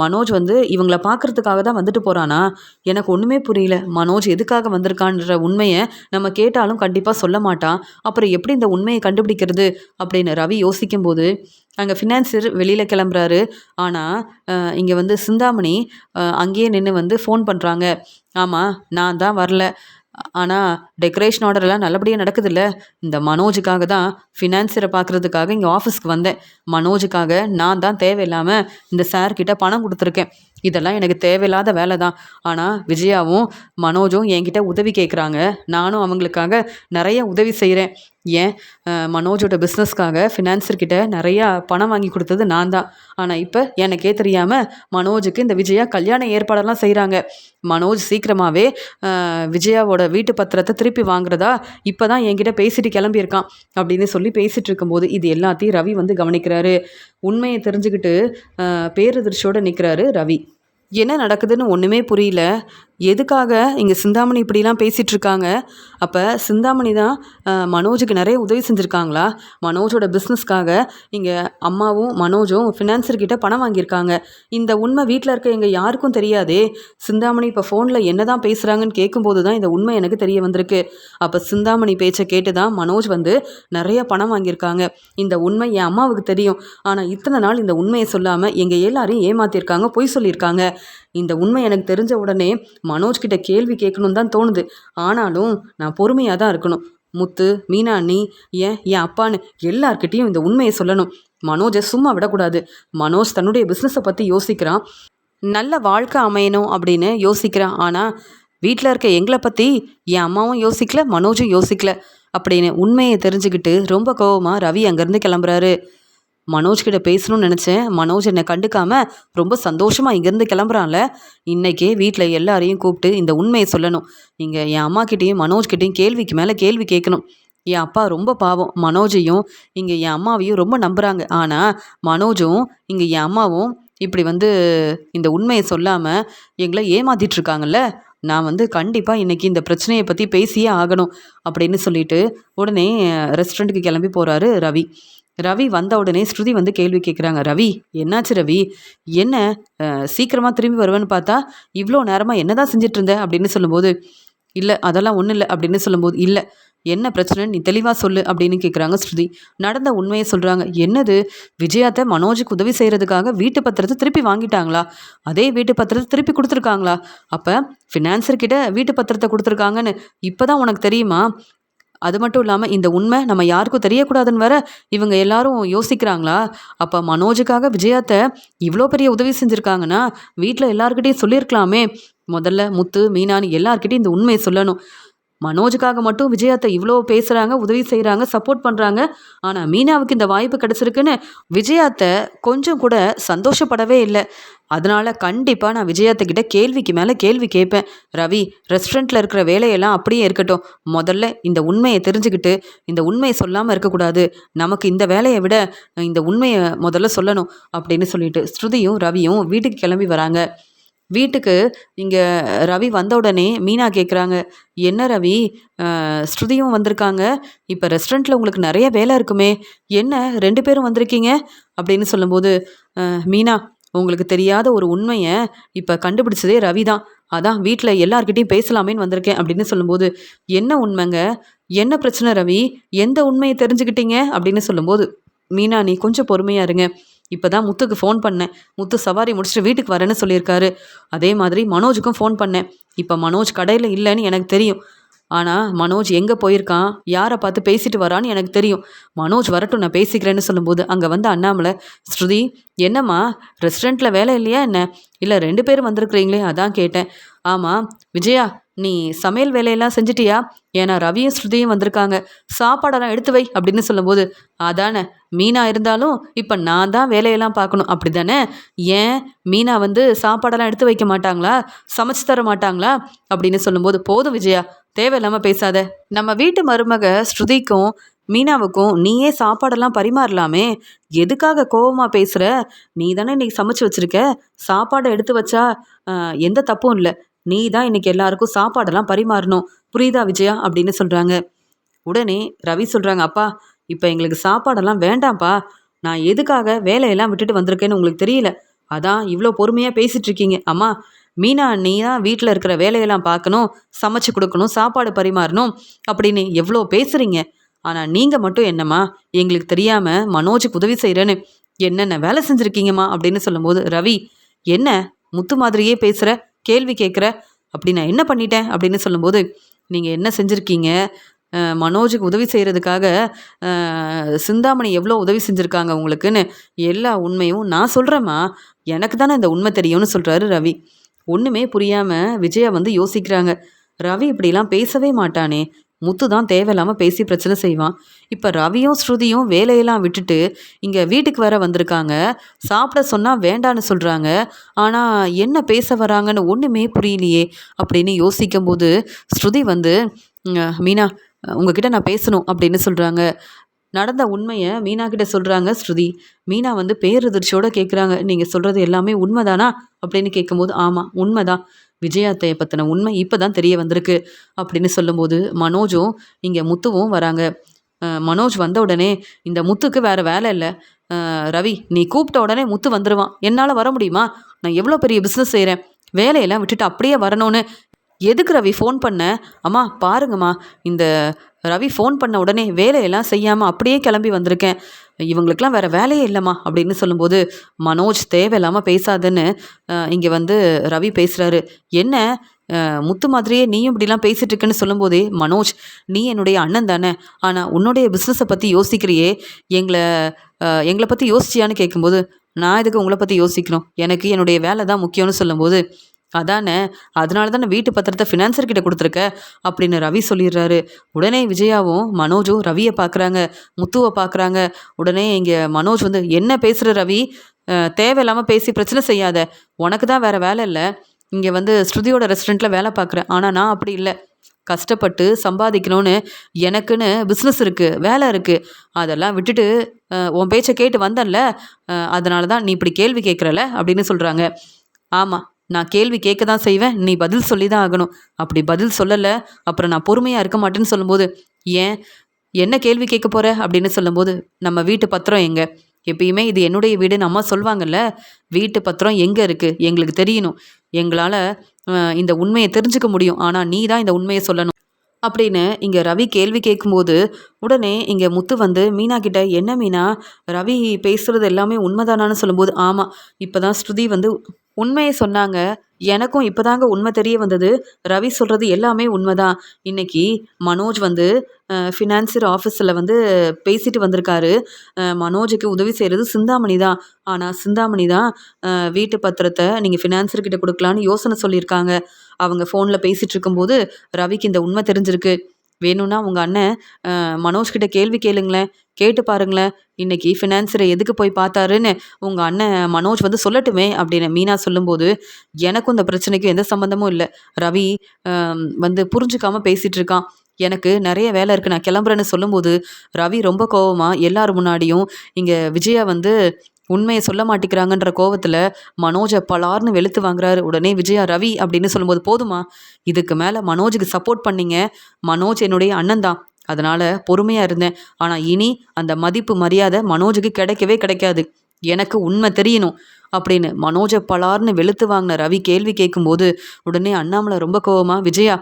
மனோஜ் வந்து இவங்கள பார்க்குறதுக்காக தான் வந்துட்டு போகிறானா, எனக்கு ஒன்றுமே புரியல. மனோஜ் எதுக்காக வந்திருக்கான்ற உண்மையை நம்ம கேட்டாலும் கண்டிப்பாக சொல்ல மாட்டான், அப்புறம் எப்படி இந்த உண்மையை கண்டுபிடிக்கிறது அப்படின்னு ரவி யோசிக்கும்போது அங்கே ஃபினான்சியர் வெளியில் கிளம்புறாரு. ஆனால் இங்கே வந்து சிந்தாமணி அங்கேயே நின்று வந்து ஃபோன் பண்ணுறாங்க. ஆமாம், நான் தான் வரல, ஆனால் டெக்கரேஷன் ஆர்டர்லாம் நல்லபடியாக நடக்குதுல்ல, இந்த மனோஜுக்காக தான் ஃபினான்சியரை பார்க்குறதுக்காக இங்கே ஆஃபீஸ்க்கு வந்தேன். மனோஜுக்காக நான் தான் தேவையில்லாமல் இந்த சார்கிட்ட பணம் கொடுத்துருக்கேன். இதெல்லாம் எனக்கு தேவையில்லாத வேலை தான். ஆனால் விஜயாவும் மனோஜும் என்கிட்ட உதவி கேட்குறாங்க, நானும் அவங்களுக்காக நிறைய உதவி செய்கிறேன். ஏன் மனோஜோட பிஸ்னஸ்க்காக ஃபினான்சர்கிட்ட நிறையா பணம் வாங்கி கொடுத்தது நான் தான். ஆனால் இப்போ எனக்கே தெரியாமல் மனோஜுக்கு இந்த விஜயா கல்யாண ஏற்பாடெல்லாம் செய்கிறாங்க. மனோஜ் சீக்கிரமாகவே விஜயாவோட வீட்டு பத்திரத்தை திருப்பி வாங்குறதா இப்போ தான் என்கிட்ட பேசிட்டு கிளம்பியிருக்கான் அப்படின்னு சொல்லி பேசிகிட்டு இருக்கும்போது இது எல்லாத்தையும் ரவி வந்து கவனிக்கிறாரு. உண்மையை தெரிஞ்சுக்கிட்டு பேரதிர்ச்சியோடு நிற்கிறாரு ரவி. என்ன நடக்குதுன்னு ஒன்றுமே புரியல. எதுக்காக இங்கே சிந்தாமணி இப்படிலாம் பேசிகிட்டு இருக்காங்க? அப்போ சிந்தாமணி தான் மனோஜுக்கு நிறைய உதவி செஞ்சுருக்காங்களா? மனோஜோட பிஸ்னஸ்க்காக இங்கே அம்மாவும் மனோஜும் ஃபினான்சர்கிட்ட பணம் வாங்கியிருக்காங்க. இந்த உண்மை வீட்டில் இருக்க எங்கள் யாருக்கும் தெரியாதே. சிந்தாமணி இப்போ ஃபோனில் என்ன தான் பேசுகிறாங்கன்னு கேட்கும்போது தான் இந்த உண்மை எனக்கு தெரிய வந்திருக்கு. அப்போ சிந்தாமணி பேச்சை கேட்டு தான் மனோஜ் வந்து நிறைய பணம் வாங்கியிருக்காங்க. இந்த உண்மை என் அம்மாவுக்கு தெரியும். ஆனால் இத்தனை நாள் இந்த உண்மையை சொல்லாமல் எங்கள் எல்லாரையும் ஏமாற்றிருக்காங்க, பொய் சொல்லியிருக்காங்க. இந்த உண்மை எனக்கு தெரிஞ்ச உடனே மனோஜ்கிட்ட கேள்வி கேட்கணுன்னு தான் தோணுது. ஆனாலும் நான் பொறுமையாக தான் இருக்கணும். முத்து, மீனா அண்ணி, என் அப்பான்னு எல்லார்கிட்டேயும் இந்த உண்மையை சொல்லணும். மனோஜை சும்மா விடக்கூடாது. மனோஜ் தன்னுடைய பிஸ்னஸை பற்றி யோசிக்கிறான். நல்ல வாழ்க்கை அமையணும் அப்படின்னு யோசிக்கிறேன். ஆனால் வீட்டில் இருக்க எங்களை பற்றி என் அம்மாவும் யோசிக்கல, மனோஜும் யோசிக்கல அப்படின்னு உண்மையை தெரிஞ்சுக்கிட்டு ரொம்ப கோவமாக ரவி அங்கேருந்து கிளம்புறாரு. மனோஜ் கிட்ட பேசணும்னு நினச்சேன். மனோஜ் என்னை கண்டுக்காம ரொம்ப சந்தோஷமாக இங்கேருந்து கிளம்புறான்ல. இன்றைக்கே வீட்டில் எல்லாரையும் கூப்பிட்டு இந்த உண்மையை சொல்லணும். இங்கே என் அம்மாக்கிட்டேயும் மனோஜ்கிட்டையும் கேள்விக்கு மேலே கேள்வி கேட்கணும். என் அப்பா ரொம்ப பாவம். மனோஜையும் இங்கே என் அம்மாவையும் ரொம்ப நம்புகிறாங்க. ஆனால் மனோஜும் இங்கே என் அம்மாவும் இப்படி இந்த உண்மையை சொல்லாமல் எங்களை ஏமாத்திட்டு இருக்காங்கல்ல. நான் கண்டிப்பாக இன்றைக்கி இந்த பிரச்சனையை பற்றி பேசியே ஆகணும் அப்படின்னு சொல்லிட்டு உடனே ரெஸ்டாரண்ட்டுக்கு கிளம்பி போகிறாரு ரவி. ரவி வந்த உடனே ஸ்ருதி கேள்வி கேட்குறாங்க. ரவி, என்னாச்சு ரவி? என்ன சீக்கிரமாக திரும்பி வருவேன்னு பார்த்தா இவ்வளோ நேரமாக என்ன தான் செஞ்சிட்டு இருந்த அப்படின்னு சொல்லும்போது, இல்லை அதெல்லாம் ஒன்றும் இல்லை அப்படின்னு சொல்லும்போது, இல்லை என்ன பிரச்சனை நீ தெளிவாக சொல்லு அப்படின்னு கேட்குறாங்க ஸ்ருதி. நடந்த உண்மையை சொல்கிறாங்க. என்னது, விஜயாத்தை மனோஜுக்கு உதவி செய்கிறதுக்காக வீட்டு பத்திரத்தை திருப்பி வாங்கிட்டாங்களா? அதே வீட்டு பத்திரத்தை திருப்பி கொடுத்துருக்காங்களா? அப்போ ஃபினான்சர்கிட்ட வீட்டு பத்திரத்தை கொடுத்துருக்காங்கன்னு இப்போ தான் உனக்கு தெரியுமா? அது மட்டும் இல்லாமல் இந்த உண்மை நம்ம யாருக்கும் தெரியக்கூடாதுன்னு வேற இவங்க எல்லாரும் யோசிக்கிறாங்களா? அப்போ மனோஜுக்காக விஜயாத்தை இவ்வளோ பெரிய உதவி செஞ்சுருக்காங்கன்னா வீட்டில் எல்லாருக்கிட்டையும் சொல்லியிருக்கலாமே. முதல்ல முத்து, மீனான்னு எல்லாருக்கிட்டையும் இந்த உண்மையை சொல்லணும். மனோஜுக்காக மட்டும் விஜயாத்தை இவ்வளோ பேசுகிறாங்க, உதவி செய்கிறாங்க, சப்போர்ட் பண்ணுறாங்க. ஆனால் மீனாவுக்கு இந்த வாய்ப்பு கிடச்சிருக்குன்னு விஜயாத்தை கொஞ்சம் கூட சந்தோஷப்படவே இல்லை. அதனால் கண்டிப்பாக நான் விஜயாத்துக்கிட்ட கேள்விக்கு மேலே கேள்வி கேட்பேன். ரவி, ரெஸ்டாரண்ட்டில் இருக்கிற வேலையெல்லாம் அப்படியே இருக்கட்டும். முதல்ல இந்த உண்மையை தெரிஞ்சுக்கிட்டு இந்த உண்மையை சொல்லாமல் இருக்கக்கூடாது. நமக்கு இந்த வேலையை விட இந்த உண்மையை முதல்ல சொல்லணும் அப்படின்னு சொல்லிட்டு ஸ்ருதியும் ரவியும் வீட்டுக்கு கிளம்பி வராங்க. வீட்டுக்கு இங்கே ரவி வந்த உடனே மீனா கேட்குறாங்க. என்ன ரவி, ஸ்ருதியும் வந்திருக்காங்க. இப்போ ரெஸ்டாரண்ட்டில் உங்களுக்கு நிறைய வேலை இருக்குமே, என்ன 2 பேரும் வந்திருக்கீங்க அப்படின்னு சொல்லும்போது, மீனா, உங்களுக்கு தெரியாத ஒரு உண்மையை இப்போ கண்டுபிடிச்சதே ரவி தான். அதான் வீட்டில் எல்லார்கிட்டையும் பேசலாமேன்னு வந்திருக்கேன் அப்படின்னு சொல்லும்போது, என்ன உண்மைங்க, என்ன பிரச்சனை ரவி, எந்த உண்மையை தெரிஞ்சுக்கிட்டீங்க அப்படின்னு சொல்லும்போது, மீனா நீ கொஞ்சம் பொறுமையாக இருங்க. இப்போ தான் முத்துக்கு ஃபோன் பண்ணேன். முத்து சவாரி முடிச்சுட்டு வீட்டுக்கு வரேன்னு சொல்லியிருக்காரு. அதே மாதிரி மனோஜுக்கும் ஃபோன் பண்ணேன். இப்போ மனோஜ் கடையில் இல்லைன்னு எனக்கு தெரியும். ஆனால் மனோஜ் எங்கே போயிருக்கான், யாரை பார்த்து பேசிட்டு வரான்னு எனக்கு தெரியும். மனோஜ் வரட்டும், நான் பேசிக்கிறேன்னு சொல்லும்போது அங்கே அண்ணாமலை, ஸ்ருதி, என்னம்மா ரெஸ்டாரண்ட்டில் வேலை இல்லையா என்ன? இல்லை 2 பேரும் வந்திருக்கிறீங்களே அதான் கேட்டேன். ஆமாம் விஜயா, நீ சமையல் வேலையெல்லாம் செஞ்சிட்டியா? ஏன்னா ரவியும் ஸ்ருதியும் வந்திருக்காங்க, சாப்பாடெல்லாம் எடுத்து வை அப்படின்னு சொல்லும்போது, அதானே மீனா இருந்தாலும் இப்போ நான் தான் வேலையெல்லாம் பார்க்கணும் அப்படி தானே? ஏன் மீனா சாப்பாடெல்லாம் எடுத்து வைக்க மாட்டாங்களா, சமைச்சு தர மாட்டாங்களா அப்படின்னு சொல்லும்போது, போதும் விஜயா, தேவையில்லாமல் பேசாத. நம்ம வீட்டு மருமக ஸ்ருதிக்கும் மீனாவுக்கும் நீயே சாப்பாடெல்லாம் பரிமாறலாமே, எதுக்காக கோவமாக பேசுகிற? நீ தானே இன்னைக்கு சமைச்சு வச்சுருக்க, சாப்பாடை எடுத்து வச்சா எந்த தப்பும் இல்லை. நீ தான் இன்னைக்கு எல்லாருக்கும் சாப்பாடெல்லாம் பரிமாறணும், புரியுதா விஜயா அப்படின்னு சொல்கிறாங்க. உடனே ரவி சொல்கிறாங்க. அப்பா, இப்போ எங்களுக்கு சாப்பாடெல்லாம் வேண்டாம்ப்பா. நான் எதுக்காக வேலையெல்லாம் விட்டுட்டு வந்திருக்கேன்னு உங்களுக்கு தெரியல. அதான் இவ்வளோ பொறுமையாக பேசிகிட்டு இருக்கீங்க. அம்மா மீனா, நீ தான் வீட்டில் இருக்கிற வேலையெல்லாம் பார்க்கணும், சமைச்சு கொடுக்கணும், சாப்பாடு பரிமாறணும் அப்படின்னு எவ்வளோ பேசுகிறீங்க. ஆனால் நீங்கள் மட்டும் என்னம்மா எங்களுக்கு தெரியாமல் மனோஜுக்கு உதவி செய்கிறேன்னு என்னென்ன வேலை செஞ்சுருக்கீங்கம்மா அப்படின்னு சொல்லும்போது, ரவி, என்ன முத்து மாதிரியே பேசுகிற, கேள்வி கேட்குற, அப்படி நான் என்ன பண்ணிட்டேன் அப்படின்னு சொல்லும்போது, நீங்கள் என்ன செஞ்சுருக்கீங்க, மனோஜுக்கு உதவி செய்கிறதுக்காக சிந்தாமணி எவ்வளோ உதவி செஞ்சுருக்காங்க உங்களுக்குன்னு எல்லா உண்மையும் நான் சொல்கிறேம்மா, எனக்கு தானே இந்த உண்மை தெரியும்னு சொல்கிறாரு ரவி. ஒன்றுமே புரியாமல் விஜயா யோசிக்கிறாங்க. ரவி இப்படிலாம் பேசவே மாட்டானே, முத்து தான் தேவையில்லாமல் பேசி பிரச்சனை செய்வான். இப்போ ரவியும் ஸ்ருதியும் வேலையெல்லாம் விட்டுட்டு இங்கே வீட்டுக்கு வர வந்திருக்காங்க. சாப்பிட சொன்னால் வேண்டான்னு சொல்கிறாங்க. ஆனால் என்ன பேச வராங்கன்னு ஒன்றுமே புரியலையே அப்படின்னு யோசிக்கும்போது ஸ்ருதி மீனா, உங்ககிட்ட நான் பேசணும் அப்படின்னு சொல்கிறாங்க. நடந்த உண்மையை மீனா கிட்ட சொல்கிறாங்க ஸ்ருதி. மீனா பேரதிர்ச்சியோடு கேட்குறாங்க. நீங்கள் சொல்கிறது எல்லாமே உண்மைதானா அப்படின்னு கேட்கும்போது, ஆமாம் உண்மைதான், விஜயாத்தையை பற்றின உண்மை இப்போ தான் தெரிய வந்திருக்கு அப்படின்னு சொல்லும்போது மனோஜும் இங்கே முத்துவும் வராங்க. மனோஜ் வந்த உடனே, இந்த முத்துக்கு வேறு வேலை இல்லை ரவி, நீ கூப்பிட்ட உடனே முத்து வந்துடுவான், என்னால் வர முடியுமா? நான் எவ்வளோ பெரிய பிஸ்னஸ் செய்கிறேன், வேலையெல்லாம் விட்டுட்டு அப்படியே வரணும்னு எதுக்கு ரவி ஃபோன் பண்ண? அம்மா பாருங்கம்மா, இந்த ரவி ஃபோன் பண்ண உடனே வேலையெல்லாம் செய்யாமல் அப்படியே கிளம்பி வந்திருக்கேன், இவங்களுக்கெல்லாம் வேறு வேலையே இல்லைம்மா அப்படின்னு சொல்லும்போது, மனோஜ் தேவையில்லாமல் பேசாதுன்னு இங்கே ரவி பேசுகிறாரு. என்ன முத்து மாதிரியே நீயும் இப்படிலாம் பேசிகிட்டு இருக்குன்னு சொல்லும்போதே, மனோஜ் நீ என்னுடைய அண்ணன் தானே, ஆனால் உன்னுடைய பிஸ்னஸை பற்றி யோசிக்கிறியே, எங்களை பற்றி யோசிச்சியான்னு கேட்கும்போது, நான் எதுக்கு உங்கள பற்றி யோசிக்கணும்? எனக்கு என்னுடைய வேலை தான் முக்கியம்னு சொல்லும்போது, அதானே! அதனால தானே வீட்டு பத்திரத்த ஃபினான்சர் கிட்ட குடுத்துருக்க அப்படின்னு ரவி சொல்லிடுறாரு. உடனே விஜயாவும், மனோஜும் ரவிய பார்க்குறாங்க, முத்துவ பார்க்குறாங்க. உடனே இங்க மனோஜ் வந்து, "என்ன பேசுற ரவி? தேவையில்லாம பேசி பிரச்சனை செய்யாத. உனக்கு தான் வேற வேலை இல்ல. இங்க வந்து ஸ்ருதியோட ரெஸ்டாரண்ட்ல வேலை பார்க்குறேன். ஆனா நான் அப்படி இல்ல. கஷ்டப்பட்டு சம்பாதிக்கணும்னு எனக்குன்னு பிஸ்னஸ் இருக்கு, வேலை இருக்கு. அதெல்லாம் விட்டுட்டு உன் பேச்ச கேட்டு வந்தேன்ல, அதனால தான் நீ இப்படி கேள்வி கேட்குறல்ல" அப்படின்னு சொல்றாங்க. "ஆமா, நான் கேள்வி கேட்க தான் செய்வேன். நீ பதில் சொல்லி தான் ஆகணும். அப்படி பதில் சொல்லல, அப்புறம் நான் பொறுமையா இருக்க மாட்டேன்னு" சொல்லும்போது, "ஏன்? என்ன கேள்வி கேட்க போற?" அப்படின்னு சொல்லும்போது, "நம்ம வீட்டு பத்திரம் எங்க? எப்பயுமே இது என்னுடைய வீடுன்னு அம்மா சொல்வாங்கல்ல. வீட்டு பத்திரம் எங்க இருக்கு? எங்களுக்கு தெரியணும். எங்களால இந்த உண்மைய தெரிஞ்சுக்க முடியும். ஆனா நீ தான் இந்த உண்மைய சொல்லணும்." அப்படின்னு இங்க ரவி கேள்வி கேட்கும்போது, உடனே இங்க முத்து வந்து மீனா கிட்ட, "என்ன மீனா, ரவி பேசுறது எல்லாமே உண்மைதானான்னு?" சொல்லும்போது, "ஆமா. இப்பதான் ஸ்ருதி வந்து உண்மைய சொன்னாங்க. எனக்கும் இப்பதாங்க உண்மை தெரிய வந்தது. ரவி சொல்றது எல்லாமே உண்மைதான். இன்னைக்கு மனோஜ் வந்து ஃபினான்சியர் ஆஃபீஸில வந்து பேசிட்டு வந்திருக்காரு. மனோஜுக்கு உதவி செய்றது சிந்தாமணி தான். ஆனா சிந்தாமணி தான் வீட்டு பத்திரத்த நீங்க ஃபினான்சர் கிட்ட குடுக்கலான்னு யோசனை சொல்லியிருக்காங்க. அவங்க ஃபோன்ல பேசிட்டு இருக்கும்போது ரவிக்கு இந்த உண்மை தெரிஞ்சிருக்கு. வேணும்னா உங்க அண்ணன் மனோஜ் கிட்ட கேள்வி கேளுங்களேன். கேட்டு பாருங்களேன். இன்னைக்கு ஃபினான்சர எதுக்கு போய் பார்த்தாருன்னு உங்க அண்ணன் மனோஜ் வந்து சொல்லட்டுமே" அப்படின்னு மீனா சொல்லும்போது, "எனக்கும் இந்த பிரச்சனைக்கும் எந்த சம்மந்தமும் இல்ல. ரவி வந்து புரிஞ்சுக்காம பேசிட்டு இருக்கான். எனக்கு நெறைய வேலை இருக்கு. நான் கிளம்புறேன்னு" சொல்லும்போது, ரவி ரொம்ப கோவமா எல்லார் முன்னாடியும் இங்க விஜயா வந்து உண்மைய சொல்ல மாட்டேங்கிறாங்கன்ற கோவத்துல மனோஜ பலார்ன்னு வெளுத்து வாங்குறாரு. உடனே விஜயா, "ரவி" அப்படின்னு சொல்லும்போது, "போதுமா? இதுக்கு மேல மனோஜுக்கு சப்போர்ட் பண்ணீங்க. மனோஜ் என்னுடைய அண்ணன் தான். அதனால பொறுமையா இருந்தேன். ஆனா இனி அந்த மதிப்பு, மரியாதை மனோஜுக்கு கிடைக்கவே கிடைக்காது. எனக்கு உண்மை தெரியணும்" அப்படின்னு மனோஜ பலார்ன்னு வெளுத்து வாங்கின ரவி கேள்வி கேட்கும்போது, உடனே அண்ணாமலை ரொம்ப கோவமா, "விஜயா,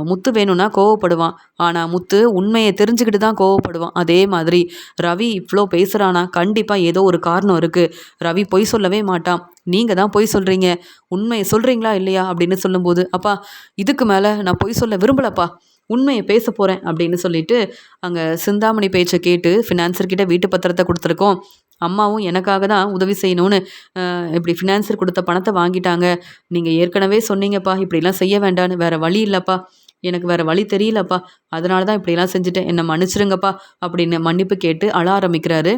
முத்து வேணும்னா கோவப்படுவான். ஆனா முத்து உண்மைய தெரிஞ்சுக்கிட்டு தான் கோவப்படுவான். அதே மாதிரி ரவி இவ்ளோ பேசுறானா, கண்டிப்பா ஏதோ ஒரு காரணம் இருக்கு. ரவி பொய் சொல்லவே மாட்டான். நீங்க தான் பொய் சொல்றீங்க. உண்மைய சொல்றீங்களா இல்லையா?" அப்படின்னு சொல்லும்போது, "அப்பா, இதுக்கு மேல நான் பொய் சொல்ல விரும்பலப்பா. உண்மைய பேச போறேன்" அப்படின்னு சொல்லிட்டு, அங்க சிந்தாமணி பேச்ச கேட்டு ஃபினான்சர் கிட்ட வீட்டு பத்திரத்த குடுத்துருக்கோம். அம்மாவும் எனக்காக தான் உதவி செய்யணும்னு இப்படி ஃபினான்சர் குடுத்த பணத்த வாங்கிட்டாங்க. நீங்க ஏற்கனவே சொன்னீங்கப்பா, இப்படிலாம் செய்ய வேண்டான்னு. வேற வழி இல்லப்பா. எனக்கு வேற வழி தெரியலப்பா. அதனால தான் இப்படிலாம் செஞ்சுட்டேன். என்ன மன்னிச்சுருங்கப்பா அப்படின்னு மன்னிப்பு கேட்டு அழ ஆரம்பிக்கிறாரு.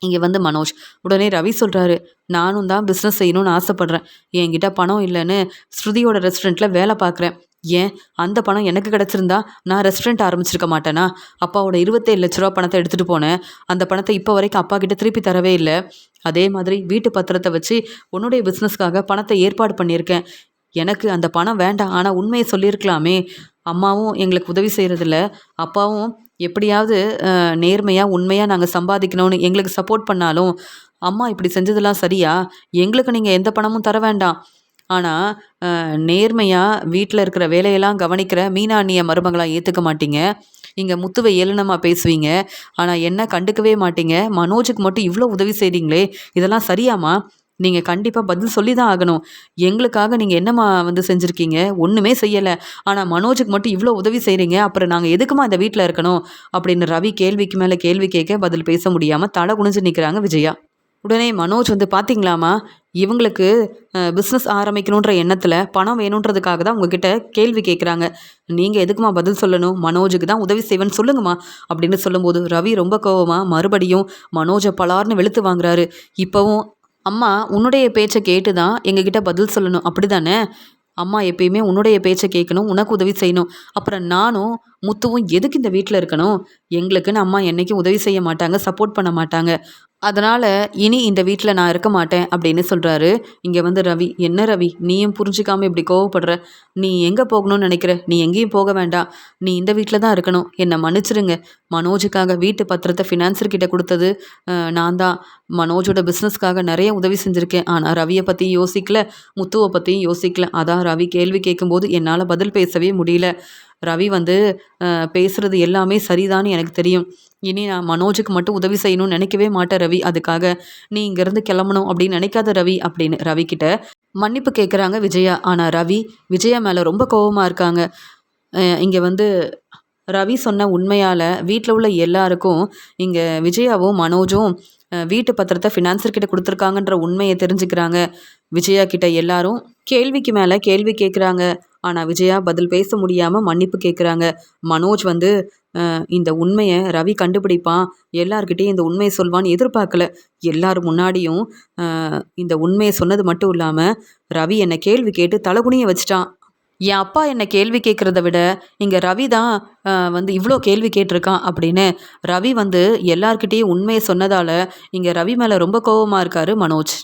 இங்க வந்து மனோஜ். உடனே ரவி சொல்றாரு, "நானும் தான் பிசினஸ் செய்யணும்னு ஆசைப்படுறேன். என்கிட்ட பணம் இல்லன்னு ஸ்ருதியோட ரெஸ்டாரண்ட்ல வேலை பார்க்குறேன். ஏன் அந்த பணம் எனக்கு கிடைச்சிருந்தா நான் ரெஸ்டாரண்ட் ஆரம்பிச்சிருக்க மாட்டேனா? அப்பாவோட ரூ. 27,00,000 பணத்த எடுத்துட்டு போனேன். அந்த பணத்த இப்ப வரைக்கும் அப்பா கிட்ட திருப்பி தரவே இல்ல. அதே மாதிரி வீட்டு பத்திரத்த வச்சு உன்னுடைய பிசினஸ்க்காக பணத்த ஏற்பாடு பண்ணியிருக்கேன். எனக்கு அந்த பணம் வேண்டாம். ஆனா உண்மைய சொல்லியிருக்கலாமே! அம்மாவும் எங்களுக்கு உதவி செய்றதில்ல. அப்பாவும் எப்படியாவது நேர்மையா, உண்மையா நாங்க சம்பாதிக்கணும்னு எங்களுக்கு சப்போர்ட் பண்ணாலும், அம்மா இப்படி செஞ்சதெல்லாம் சரியா? எங்களுக்கு நீங்க எந்த பணமும் தர வேண்டாம். ஆனா, நேர்மையா வீட்ல இருக்கிற வேலையெல்லாம் கவனிக்கிற மீனா அண்ணிய மருமகளா ஏத்துக்க மாட்டீங்க. இங்க முத்துவ ஏளனமா பேசுவீங்க. ஆனா என்ன கண்டுக்கவே மாட்டீங்க. மனோஜுக்கு மட்டும் இவ்ளோ உதவி செய்றீங்களே! இதெல்லாம் சரியாம்மா? நீங்க கண்டிப்பா பதில் சொல்லி தான் ஆகணும். எங்களுக்காக நீங்க என்னம்மா வந்து செஞ்சிருக்கீங்க? ஒண்ணுமே செய்யல. ஆனா மனோஜுக்கு மட்டும் இவ்ளோ உதவி செய்றீங்க. அப்புறம் நாங்க எதுக்கும்மா இந்த வீட்ல இருக்கணும்? அப்படின்னு ரவி கேள்விக்கு மேல கேள்வி கேட்க பதில் பேச முடியாம தல குனிஞ்சு நிக்கிறாங்க விஜயா. உடனே மனோஜ் வந்து, "பார்த்தீங்களாம்மா, இவங்களுக்கு பிஸ்னஸ் ஆரம்பிக்கணுன்ற எண்ணத்தில பணம் வேணுன்றதுக்காக தான் உங்ககிட்ட கேள்வி கேட்குறாங்க. நீங்க எதுக்கும்மா பதில் சொல்லணும்? மனோஜுக்கு தான் உதவி செய்வேன்னு சொல்லுங்கம்மா" அப்படின்னு சொல்லும்போது, ரவி ரொம்ப கோவமா மறுபடியும் மனோஜ பலார்ன்னு வெளுத்து வாங்குறாரு. இப்பவும், "அம்மா உன்னுடைய பேச்ச கேட்டு தான் எங்ககிட்ட பதில் சொல்லணும். அப்படிதானே? அம்மா எப்பயுமே உன்னுடைய பேச்ச கேட்கணும். உனக்கு உதவி செய்யணும். அப்புறம் நானும், முத்துவும் எதுக்கு இந்த வீட்ல இருக்கணும்? எங்களுக்குன்னு அம்மா என்னைக்கும் உதவி செய்ய மாட்டாங்க, சப்போர்ட் பண்ண மாட்டாங்க. அதனால இனி இந்த வீட்ல நான் இருக்க மாட்டேன்" அப்படின்னு சொல்றாரு. இங்க வந்து ரவி, "என்ன ரவி, நீயும் புரிஞ்சுக்காம இப்படி கோவப்படுற? நீ எங்க போகணும்னு நினைக்கிற? நீ எங்கேயும் போக வேண்டாம். நீ இந்த வீட்ல தான் இருக்கணும். என்ன மன்னிச்சிடுங்க. மனோஜுக்காக வீட்டு பத்திரத்த ஃபினான்சர் கிட்ட குடுத்தது நான் தான். மனோஜோட பிசினஸ்க்காக நெறைய உதவி செஞ்சிருக்கேன். ஆனா ரவிய பத்தியும் யோசிக்கல, முத்துவ பத்தியும் யோசிக்கல. அதான் ரவி கேள்வி கேட்கும்போது என்னால பதில் பேசவே முடியல. ரவி வந்து பேசுறது எல்லாமே சரிதான்னு எனக்கு தெரியும். இனி நான் மனோஜுக்கு மட்டும் உதவி செய்யணும்னு நினைக்கவே மாட்டேன் ரவி. அதுக்காக நீ இங்கேருந்து கிளம்பணும் அப்படின்னு நினைக்காத ரவி" அப்படின்னு ரவி கிட்ட மன்னிப்பு கேட்குறாங்க விஜயா. ஆனா ரவி, விஜயா மேல ரொம்ப கோவமா இருக்காங்க. இங்க வந்து ரவி சொன்ன உண்மையால் வீட்டில் உள்ள எல்லாருக்கும் இங்கே விஜயாவும் மனோஜும் வீட்டு பத்திரத்தை ஃபினான்சர் கிட்ட கொடுத்துருக்காங்கன்ற உண்மையை தெரிஞ்சுக்கிறாங்க. விஜயா கிட்ட எல்லாரும் கேள்விக்கு மேலே கேள்வி கேட்குறாங்க. ஆனால் விஜயா பதில் பேச முடியாமல் மன்னிப்பு கேட்குறாங்க. மனோஜ் வந்து இந்த உண்மையை ரவி கண்டுபிடிப்பான், எல்லார்கிட்டையும் இந்த உண்மையை சொல்வான்னு எதிர்பார்க்கல. எல்லார் முன்னாடியும் இந்த உண்மையை சொன்னது மட்டும் இல்லாமல் ரவி என்னை கேள்வி கேட்டு தலகுனிய வச்சிட்டான். என் அப்பா என்னை கேள்வி கேட்குறத விட இங்கே ரவி தான் வந்து இவ்வளோ கேள்வி கேட்டிருக்கான் அப்படின்னு ரவி வந்து எல்லார்கிட்டேயும் உண்மையை சொன்னதால் இங்கே ரவி மேலே ரொம்ப கோவமாக இருக்காரு மனோஜ்.